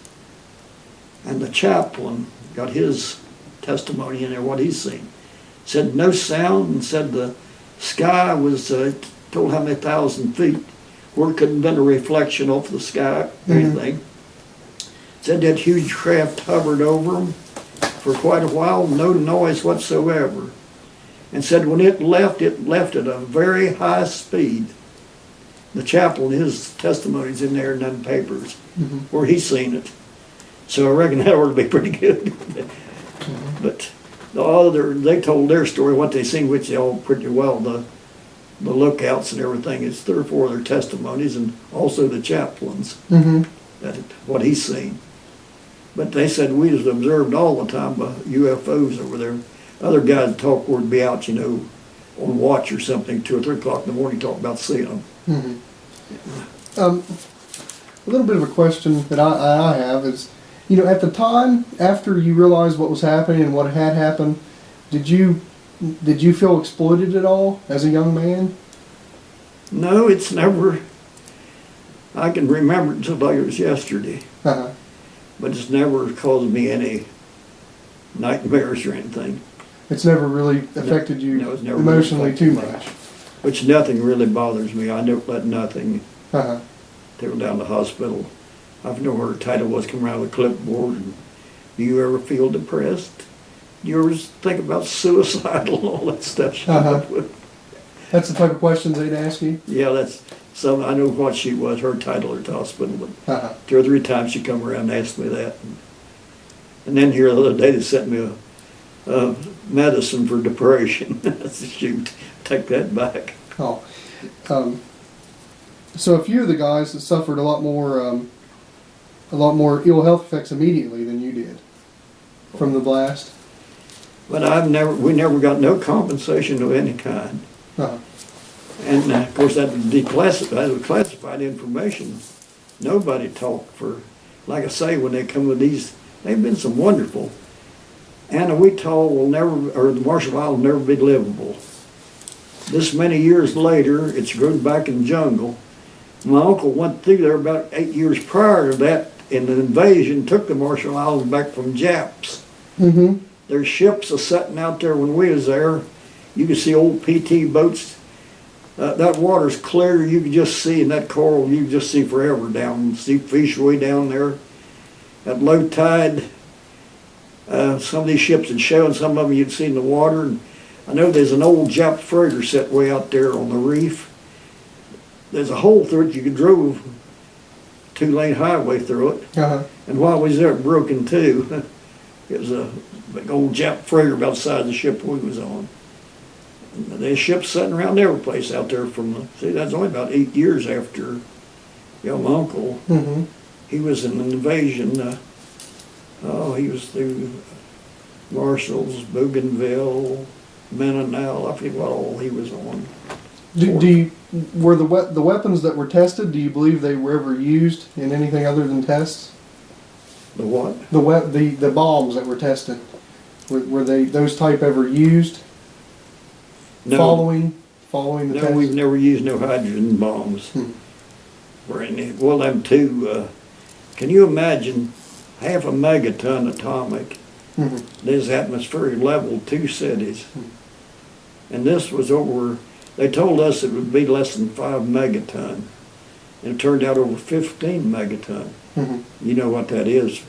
and the chaplain got his testimony in there, what he's seen. Said no sound, and said the sky was, told how many thousand feet, where it couldn't have been a reflection off the sky or anything. Said that huge craft hovered over them for quite a while, no noise whatsoever. And said when it left at a very high speed. The chaplain, his testimony's in there in them papers, where he's seen it. So I reckon that ought to be pretty good. But they told their story, what they seen, which they all pretty well, the lookouts and everything. It's 3 or 4 of their testimonies, and also the chaplain's, what he's seen. But they said we was observed all the time by UFOs over there. Other guys talk where it'd be out, on watch or something, 2 or 3 o'clock in the morning, talk about seeing them. A little bit of a question that I have is, at the time after you realized what was happening and what had happened, did you feel exploited at all as a young man? No, it's never. I can remember it until like it was yesterday, Uh-huh. but it's never caused me any nightmares or anything. It's never really affected you No, it's never emotionally really too affected much. Which nothing really bothers me. I don't let nothing Uh-huh. take her down to the hospital. I've known her title was come around with a clipboard. And, do you ever feel depressed? Do you ever think about suicidal and all that stuff? She Uh-huh. up with? That's the type of questions they'd ask you? Yeah, that's some. I know what she was. Her title at the hospital, but Uh-huh. 2 or 3 times she come around and asked me that. And then here the other day they sent me a medicine for depression. Shoot, take that back. Oh. So a few of the guys that suffered a lot more ill health effects immediately than you did from the blast. But we never got no compensation of any kind. Uh-huh. And of course that was declassified, classified information. Nobody talked for, like I say, when they come with these, they've been some wonderful. Anna the Marshall Islands will never be livable. This many years later, it's grown back in the jungle. My uncle went through there about 8 years prior to that in the invasion, took the Marshall Islands back from Japs. Mm-hmm. There's ships are sitting out there when we was there. You can see old PT boats. That water's clear. You can just see in that coral. You can just see forever down. See fish way down there. At low tide, some of these ships had shown. Some of them you'd see in the water. And I know there's an old Jap freighter set way out there on the reef. There's a hole through it. You could drove 2-lane highway through it. Uh-huh. And while we was there, it broke in two. It was a big old Jap freighter about the size of the ship we was on. And there's ships sitting around every place out there that's only about 8 years after my uncle. Mm-hmm. He was in an invasion Oh, he was through Marshall's, Bougainville, Menonel, I forget what all he was on. Were the weapons that were tested, do you believe they were ever used in anything other than tests? The what? The bombs that were tested, were they those type ever used? No. Following the No, test? we've never used no hydrogen bombs. Or any, well, them two, can you imagine half a megaton atomic? This atmospheric level, 2 cities. And this was over, they told us it would be less than 5 megaton. And it turned out over 15 megaton. You know what that is?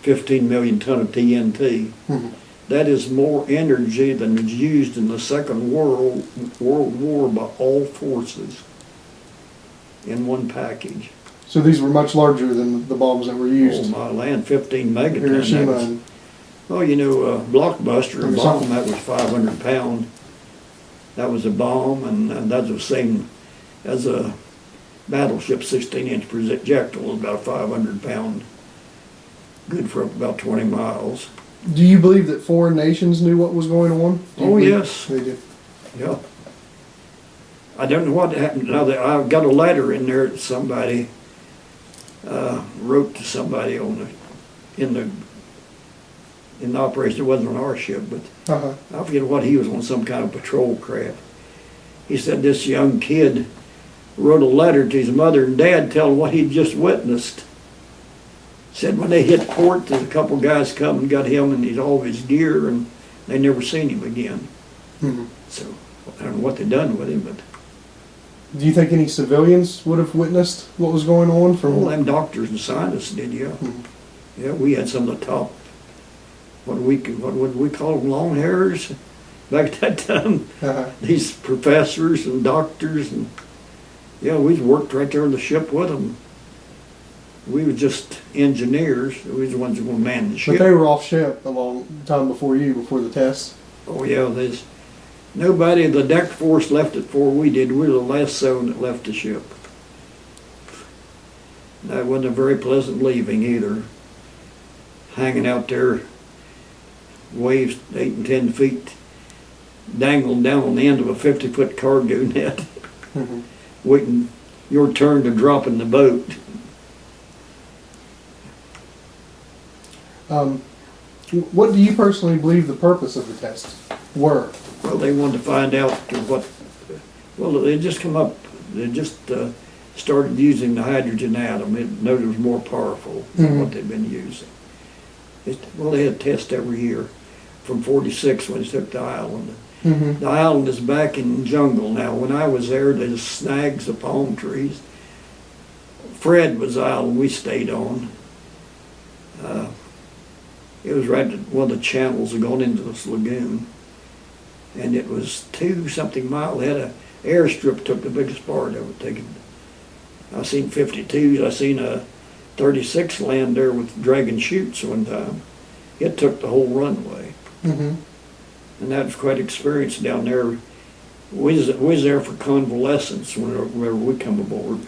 15 million ton of TNT. That is more energy than was used in the Second World War by all forces in one package. So these were much larger than the bombs that were used. Oh my land, 15 megaton. Hiroshima That was, well, you know, Blockbuster, a bomb that was 500 pound. That was a bomb, and that's the same as a battleship 16-inch projectile, about 500 pound, good for about 20 miles. Do you believe that foreign nations knew what was going on? Oh, yes. They did. Yeah. I don't know what happened. Now that I got a letter in there that somebody wrote to somebody in the operation. It wasn't on our ship, but I forget what he was on, some kind of patrol craft. He said this young kid wrote a letter to his mother and dad telling what he'd just witnessed. Said when they hit port, there's a couple guys come and got him and all of his gear, and they never seen him again. So I don't know what they done with him, but. Do you think any civilians would have witnessed what was going on? All them doctors and scientists did, yeah. Yeah, we had some of the top, what would we call them, long hairs? Back at that time, these professors and doctors, and yeah, we worked right there on the ship with them. We were just engineers. We were the ones who were manning the ship. But they were off ship a long time before the test. Oh yeah, there's nobody in the deck force left it before we did. We were the last zone that left the ship. That wasn't a very pleasant leaving either. Hanging out there, waves 8 and 10 feet, dangled down on the end of a 50-foot cargo net, waiting your turn to drop in the boat. What do you personally believe the purpose of the tests were? Well, they wanted to find out what, well, they just come up, they just started using the hydrogen atom. It noted it was more powerful than what they'd been using. Well, they had tests every year from 46 when they took the island. The island is back in jungle now. When I was there, there's snags of palm trees. Fred was the island we stayed on. It was right at one of the channels that gone into this lagoon. And it was 2-something miles. They had an airstrip took the biggest part of it. I seen 52s. I seen a 36 land there with dragon chutes one time. It took the whole runway. And that was quite an experience down there. We was there for convalescence whenever we come aboard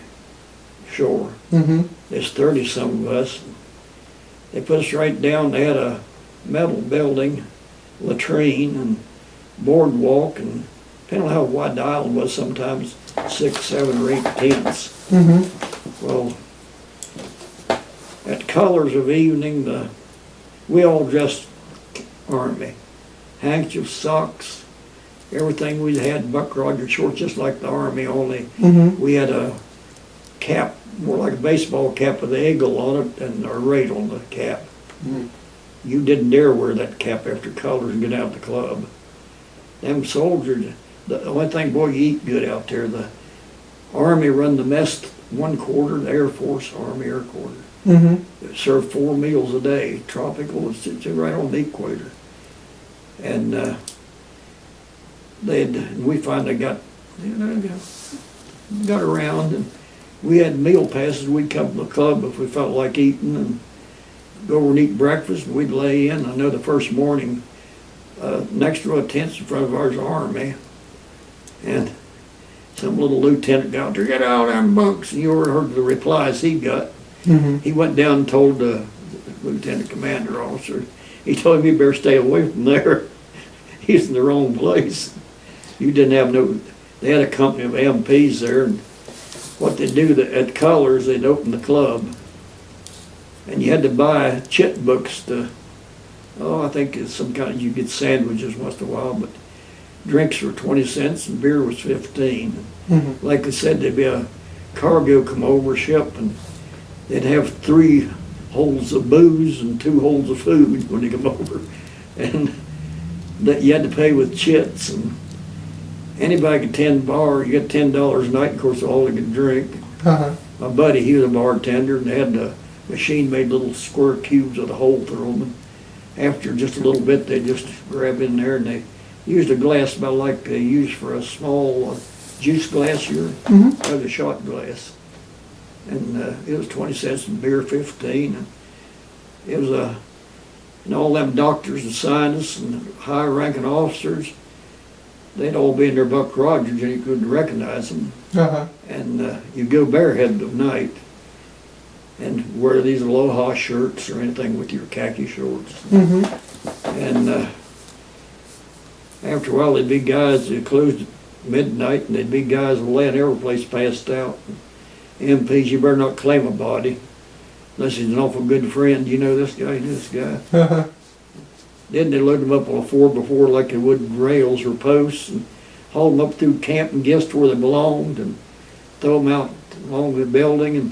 shore. There's 30-some of us. They put us right down. They had a metal building, latrine, and boardwalk, and depending on how wide the island was, sometimes 6, 7, or 8 tents. Well, at colors of evening, we all dressed Army. Handkerchiefs, socks, everything we had, Buck Rogers shorts, just like the Army, only we had a cap, more like a baseball cap with the eagle on it and a rate on the cap. You didn't dare wear that cap after colors and get out of the club. Them soldiers, the only thing, boy, you eat good out there. The Army run the mess 1/4, the Air Force, Army Air Quarter. They served 4 meals a day, tropical, it's right on the equator. And we finally got around, and we had meal passes. We'd come to the club if we felt like eating and go over and eat breakfast, and we'd lay in. I know the first morning, next row of tents in front of ours, Army, and some little lieutenant got out there, "Get out of them bunks," and you heard the replies he got. He went down and told the lieutenant commander officer. He told me you better stay away from there. He's in the wrong place. You didn't have no, they had a company of MPs there, and what they do at Colors, they'd open the club, and you had to buy chit books to, I think it's some kind, you get sandwiches once in a while, but drinks were 20 cents and beer was 15. Mhm. Like I said, there'd be a cargo come over ship, and they'd have 3 holds of booze and 2 holds of food when they come over. And that you had to pay with chits, and anybody could tend bar, you get $10 a night, of course, all they could drink. Uh-huh. My buddy, he was a bartender, and they had the machine made little square cubes with a hole through them. And after just a little bit, they just grab in there, and they used a glass about like they use for a small juice glass here, Mhm. or the shot glass. And it was 20 cents and beer 15. And it was and all them doctors and scientists and high-ranking officers, they'd all be in their Buck Rogers, and you couldn't recognize them. Uh-huh. And you go bareheaded at night and wear these Aloha shirts or anything with your khaki shorts. Mhm. And after a while, there'd be guys that closed at midnight, and there'd be guys laying every place passed out. MPs, you better not claim a body unless he's an awful good friend. You know this guy, you know this guy. Uh-huh. Then they load them up on a 4x4 like they would rails or posts, and haul them up through camp and guess where they belonged, and throw them out along the building. And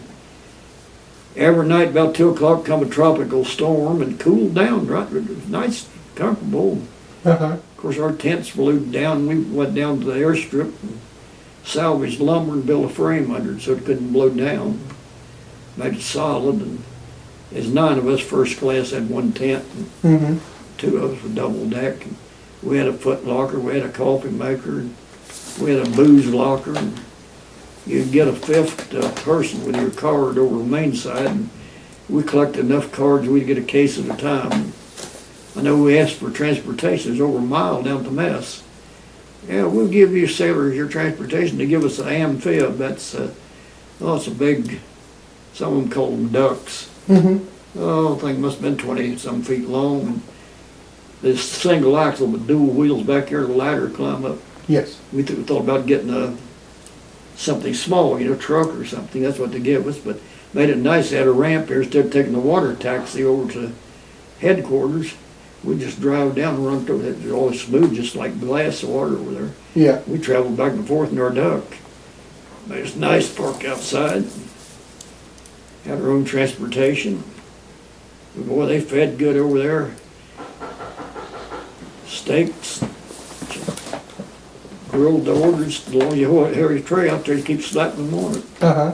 every night about 2 o'clock come a tropical storm and cooled down, right? It was nice, comfortable. Uh-huh. Of course, our tents blew down. We went down to the airstrip and salvaged lumber and built a frame under it so it couldn't blow down. Made it solid. And there's 9 of us first class, had 1 tent, and Mhm. 2 of us were double deck. And we had a foot locker, we had a coffee maker, and we had a booze locker. And you'd get a 5th person with your card over the main side, and we collected enough cards we'd get a case at a time. I know we asked for transportation, it's over a mile down to mess. Yeah, we'll give you sailors your transportation. They give us an amphib. That's it's a big, some of them call them ducks. Mhm. I think it must have been 20-some feet long. And this single axle with dual wheels back here, the ladder climb up. Yes. We thought about getting something small, truck or something. That's what they give us, but made it nice. They had a ramp here instead of taking the water taxi over to headquarters. We just drive down and run through it. It's always smooth, just like glass of water over there. Yeah. We traveled back and forth in our duck. But it's nice, park outside. Had our own transportation. Boy, they fed good over there. Steaks, grilled orders. As long as you hold a hairy tray out there, you keep slapping them on it. Uh-huh.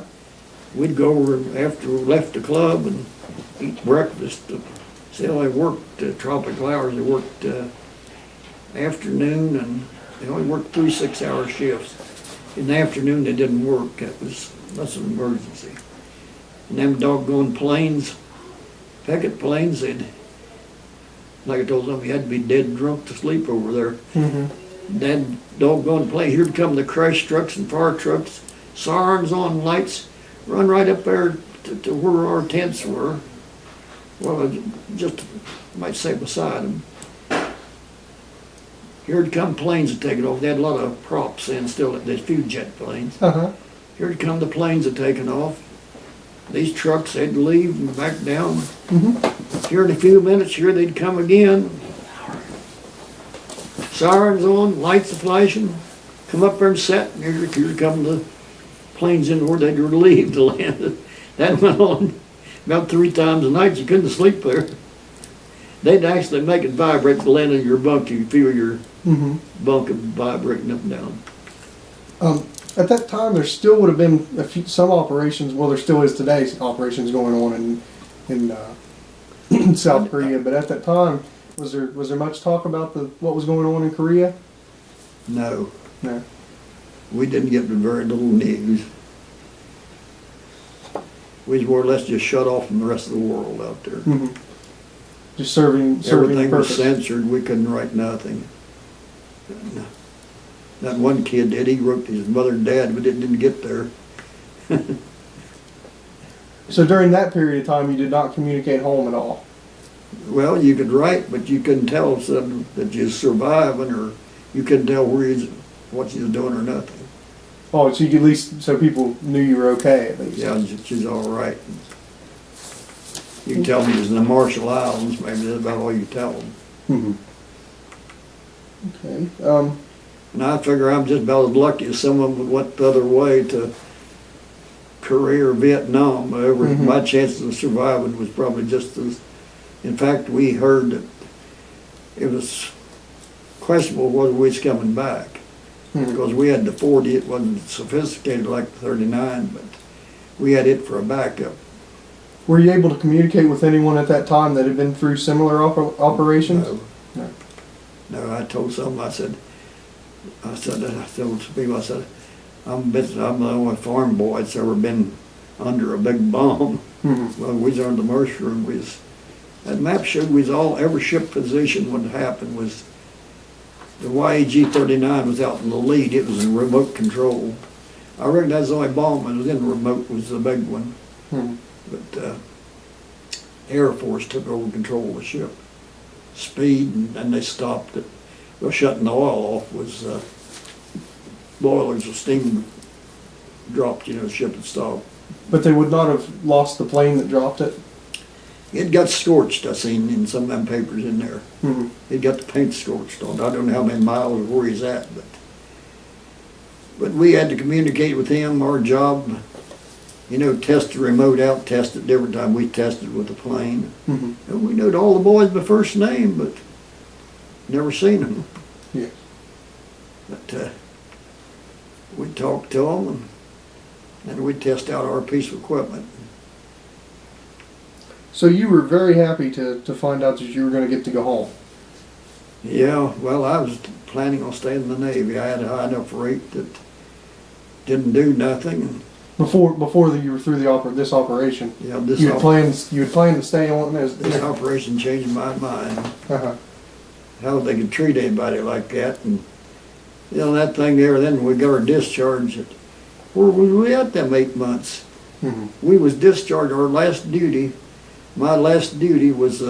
We'd go over after we left the club and eat breakfast. See how they worked tropical hours. They worked afternoon, and they only worked 3 6-hour shifts. In the afternoon, they didn't work. That's an emergency. And them doggone planes, Peckett planes, like I told them, you had to be dead drunk to sleep over there. Mhm. That doggone plane, here'd come the crash trucks and fire trucks, sirens on, lights, run right up there to where our tents were. Well, just, I might say beside them. Here'd come planes that take it off. They had a lot of props in still, there's a few jet planes. Uh-huh. Here'd come the planes that taken off. These trucks, they'd leave and back down. Mhm. Here in a few minutes, here they'd come again. Sirens on, lights flashing, come up there and set, and here come the planes in where they'd relieve to land. That went on about 3 times a night. You couldn't sleep there. They'd actually make it vibrate to land in your bunk. You feel your Mhm. bunk vibrating up and down. At that time, there still would have been some operations. Well, there still is today. Operations going on in South Korea. But at that time, was there much talk about what was going on in Korea? No, No. we didn't get very little news. We was more or less just shut off from the rest of the world out there. Mhm. Just serving Everything was purpose. censored. We couldn't write nothing. That one kid did. He wrote to his mother and dad, but it didn't get there. So during that period of time, you did not communicate home at all? Well, you could write, but you couldn't tell something that you're surviving, or you couldn't tell what you was doing or nothing. Oh, so you could at least, so people knew you were okay at least? Yeah, she's all right. You can tell me it's in the Marshall Islands, maybe that's about all you tell them. Mm-hmm. Okay. And I figure I'm just about as lucky as some of them went the other way to Korea or Vietnam. Mhm. My chances of surviving was probably just as. In fact, we heard that it was questionable whether we was coming back, Mhm. because we had the 40. It wasn't sophisticated like the 39, but we had it for a backup. Were you able to communicate with anyone at that time that had been through similar operations? No. No. No, I told some. I told people. I said, I'm the only farm boy that's ever been under a big bomb. Mm-hmm. Well, we was on the Mercer, and that map showed every ship position when it happened was the YAG-39 was out in the lead. It was in remote control. I reckon that's the only bomb that was in remote was the big one. Mm-hmm. But Air Force took over control of the ship. Speed, and then they stopped it. Well, shutting the oil off was boilers of steam dropped, the ship had stopped. But they would not have lost the plane that dropped it? It got scorched, I seen in some of them papers in there. Mm-hmm. It got the paint scorched on it. I don't know how many miles or where he's at, but we had to communicate with him. Our job, test the remote out, test it different time. We tested with the plane. Mm-hmm. And we knowed all the boys by first name, but never seen them. Yeah. But we talked to them, and we'd test out our piece of equipment. So you were very happy to find out that you were going to get to go home? Yeah, well, I was planning on staying in the Navy. I had a high enough rate that didn't do nothing. Before you were through this operation, Yeah, this you had planned to stay on as this operation changed my mind. Uh-huh. How they could treat anybody like that, and that thing there. Then we got our discharge. Where were we at them 8 months? Mm-hmm. We was discharged. Our last duty. My last duty was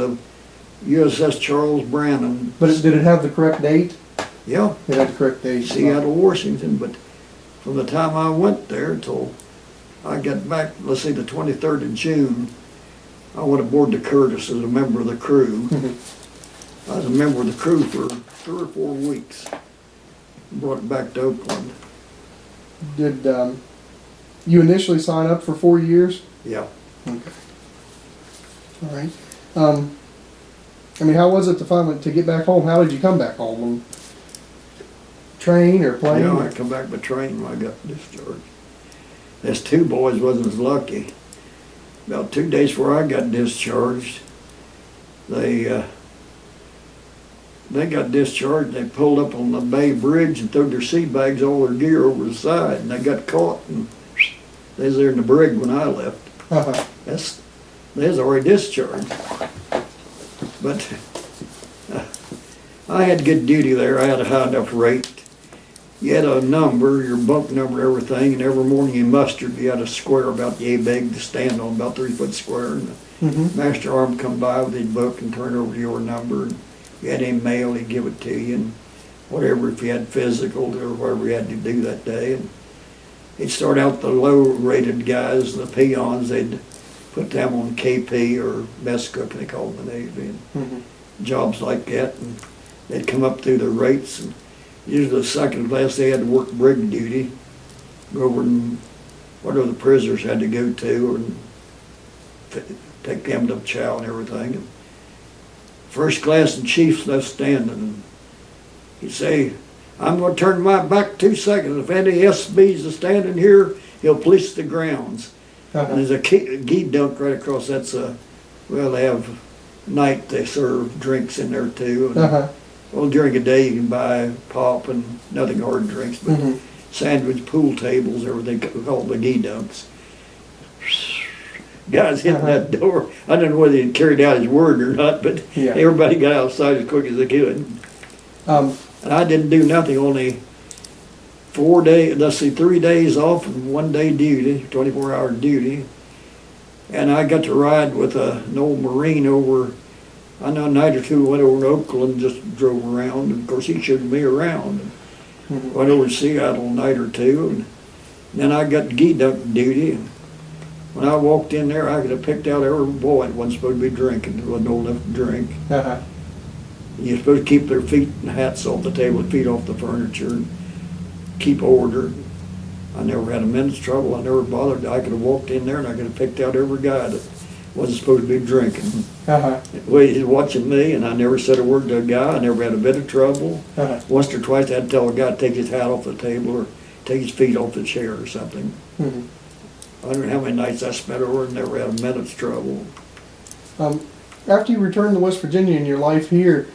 USS Charles Brannan. But did it have the correct date? Yeah, It had the correct date. Seattle, Washington. But from the time I went there till I got back, let's say the 23rd of June, I went aboard the Curtis as a member of the crew. Mm-hmm. I was a member of the crew for 3 or 4 weeks. Brought it back to Oakland. Did you initially sign up for 4 years? Yeah. Okay. All right. How was it to get back home? How did you come back home? Train or plane? Yeah, I come back by train when I got discharged. There's 2 boys wasn't as lucky. About 2 days before I got discharged, they got discharged. They pulled up on the Bay Bridge and threw their sea bags, all their gear over the side, and they got caught. And they was there in the brig when I left. Uh-huh. They was already discharged. But I had good duty there. I had a high enough rate. You had a number, your bunk number, everything, and every morning you mustered. You had a square about yay big to stand on, about 3 foot square. And the Mm-hmm. master arm come by with his book and turn over your number. And if you had any mail, he'd give it to you, and whatever, if you had physical or whatever you had to do that day. And he'd start out the low-rated guys, the peons. They'd put them on KP or mess cook, they called the Navy, and Mm-hmm. jobs like that. And they'd come up through the rates, and usually the second class they had to work brig duty, go over and whatever the prisoners had to go to, and take them to chow and everything. And first class and chiefs left standing, and he'd say, I'm going to turn my back 2 seconds. If any SBs are standing here, he'll police the grounds. Uh-huh. And there's a gee dunk right across. They have night, they serve drinks in there too. And, Uh-huh. well, during the day you can buy pop and nothing hard drinks, but Mm-hmm. sandwich, pool tables, everything called the gee dunks. Guys hitting that door. I don't know whether he carried out his word or not, but Yeah. everybody got outside as quick as they could. And I didn't do nothing, only 3 days off and 1 day duty, 24-hour duty. And I got to ride with an old Marine over, I know a night or two, went over to Oakland, just drove around, and of course he showed me around. Mhm. Went over to Seattle a night or two, and then I got gee duck duty, and when I walked in there, I could have picked out every boy that wasn't supposed to be drinking, that wasn't old enough to drink. Uh-huh. You're supposed to keep their feet and hats off the table, feet off the furniture, and keep order. I never had a minute's trouble. I never bothered. I could have walked in there and I could have picked out every guy that wasn't supposed to be drinking. Uh-huh. Well, he's watching me, and I never said a word to a guy. I never had a bit of trouble. Uh-huh. Once or twice, I had to tell a guy to take his hat off the table or take his feet off the chair or something. Mhm. I don't know how many nights I spent over and never had a minute's trouble. After you returned to West Virginia in your life here,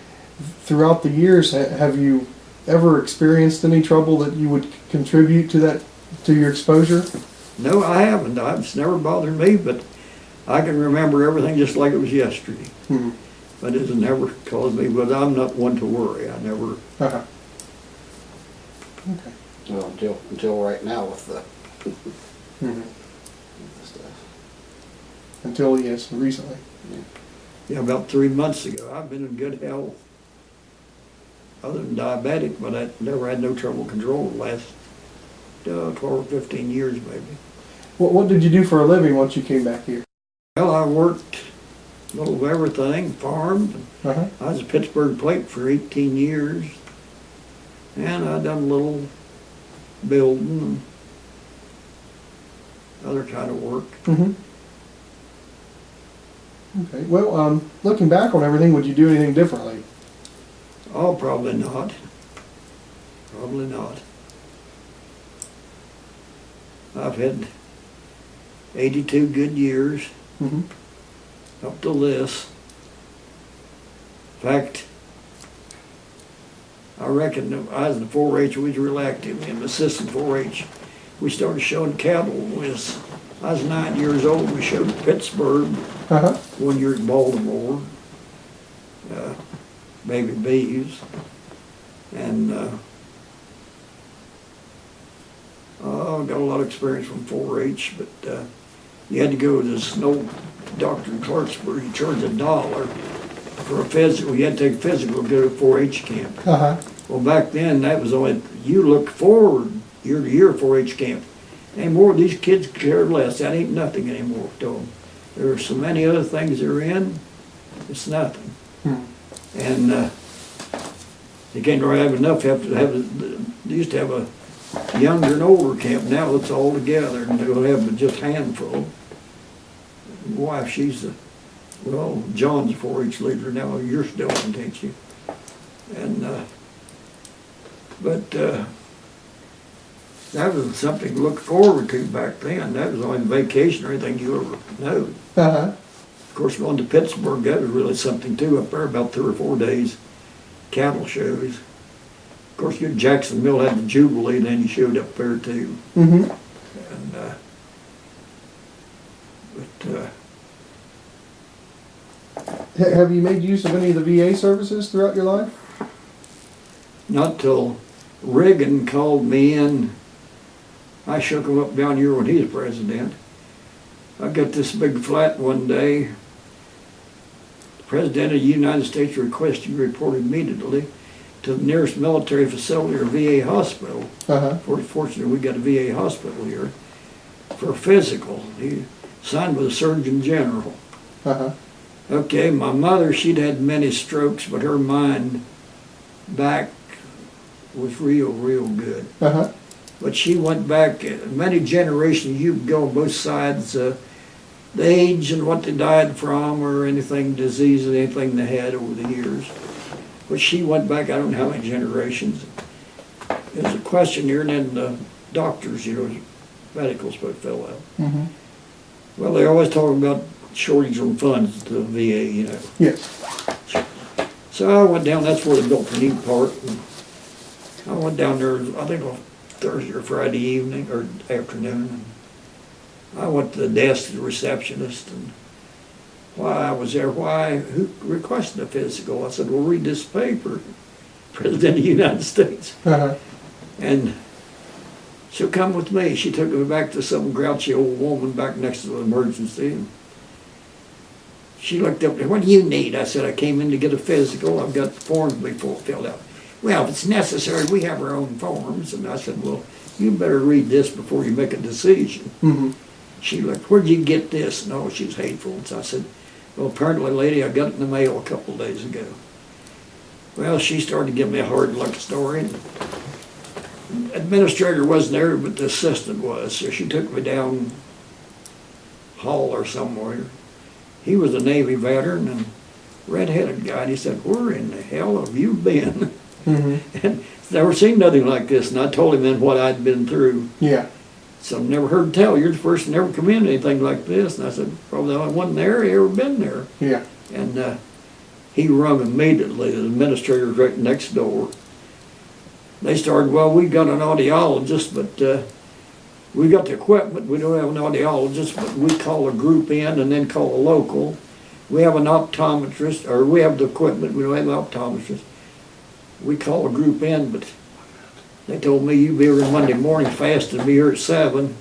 throughout the years, have you ever experienced any trouble that you would contribute to that, to your exposure? No, I haven't. It's never bothered me, but I can remember everything just like it was yesterday. Hmm. But it has never caused me, but I'm not one to worry. I never, Uh-huh. Okay. Well, until right now with the Mhm. stuff. Until, yes, recently. yeah, about 3 months ago, I've been in good health. Other than diabetic, but I never had no trouble controlling the last 12 or 15 years maybe. What did you do for a living once you came back here? Well, I worked a little of everything, farmed. Uh-huh. I was a Pittsburgh plate for 18 years. And I done a little building and other kind of work. Mm-hmm. Okay. Well, looking back on everything, would you do anything differently? Oh, probably not. Probably not. I've had 82 good years Mm-hmm. up to this. In fact, I reckon that I was in the 4-H, we was real active in assistant 4-H. We started showing cattle I was 9 years old. We showed Pittsburgh, Uh-huh. 1 year at Baltimore, baby beeves, and I got a lot of experience from 4-H, but you had to go to this old doctor in Clarksburg. He charged $1 for a physical. You had to take a physical to go to a 4-H camp. Uh-huh. Well, back then, that was only, you looked forward year to year 4-H camp. Anymore, these kids cared less. That ain't nothing anymore to them. There are so many other things they're in, it's nothing. Hmm. And you can't really have enough. You have to have, they used to have a younger and older camp. Now it's all together, and they'll have just a handful. My wife, John's a 4-H leader now. You're still in, ain't you? And but that was something to look forward to back then. That was only vacation or anything you ever knew. Uh-huh. Of course, going to Pittsburgh, that was really something too. Up there, about 3 or 4 days, cattle shows. Of course, you Jacksonville had the Jubilee, then you showed up there too. Mm-hmm. And Have you made use of any of the VA services throughout your life? not till Reagan called me in. I shook him up down here when he was president. I got this big flat one day. The President of the United States requested you report immediately to the nearest military facility or VA hospital. Uh-huh. Fortunately, we got a VA hospital here for a physical. He signed with the Surgeon General. Uh-huh. Okay, my mother, she'd had many strokes, but her mind back was real good. Uh-huh. But she went back many generations. You could go on both sides, the age and what they died from, or anything, diseases, anything they had over the years. But she went back, I don't know how many generations. There's a questionnaire, and then the doctors, medicals supposed to fill out. Mm-hmm. Well, they always talk about shortage on funds to the VA, Yes. So I went down, that's where they built the new park. And I went down there, I think on Thursday or Friday evening or afternoon. And I went to the desk of the receptionist, and why I was there, who requested a physical? I said, well, read this paper, President of the United States. Uh-huh. And she'll come with me. She took me back to some grouchy old woman back next to the emergency. And She looked up there, what do you need? I said, I came in to get a physical. I've got the forms before filled out. Well, if it's necessary, we have our own forms. And I said, well, you better read this before you make a decision. Mm-hmm. She looked, where'd you get this? No, she was hateful. And so I said, well, apparently, lady, I got it in the mail a couple of days ago. Well, she started to give me a hard luck story. And administrator wasn't there, but the assistant was. So she took me down hall or somewhere. He was a Navy veteran and red-headed guy. And he said, where in the hell have you been? Mm-hmm. And never seen nothing like this. And I told him then what I'd been through. Yeah. So never heard tell, you're the first to never come in anything like this. And I said, probably the only one there ever been there. Yeah. And he rung immediately. The administrator's right next door. They started, well, we got an audiologist, but we got the equipment. We don't have an audiologist, but we call a group in and then call a local. We have an optometrist, or we have the equipment. We don't have an optometrist. We call a group in, but they told me you'd be here Monday morning fast and be here at 7.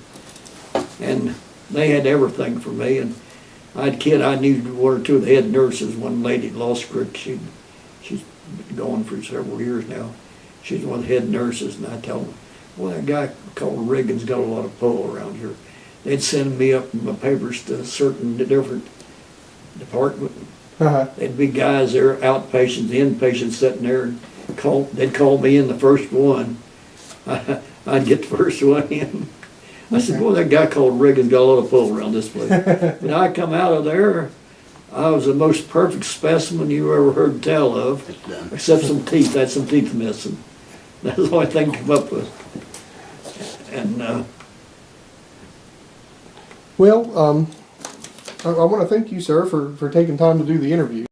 And they had everything for me. And I knew one or two of the head nurses. One lady at Lost Creek, she's been gone for several years now. She's one of the head nurses, and I told them, well, that guy called Reagan's got a lot of pull around here. They'd send me up my papers to certain different departments. Uh-huh. There'd be guys there, outpatients, inpatients sitting there, and they'd call me in the first one. I'd get the first one in. I said, boy, that guy called Reagan's got a lot of pull around this place. When I come out of there, I was the most perfect specimen you ever heard tell of, except some teeth. I had some teeth missing. That's the only thing I come up with. And Well, I want to thank you, sir, for taking time to do the interview.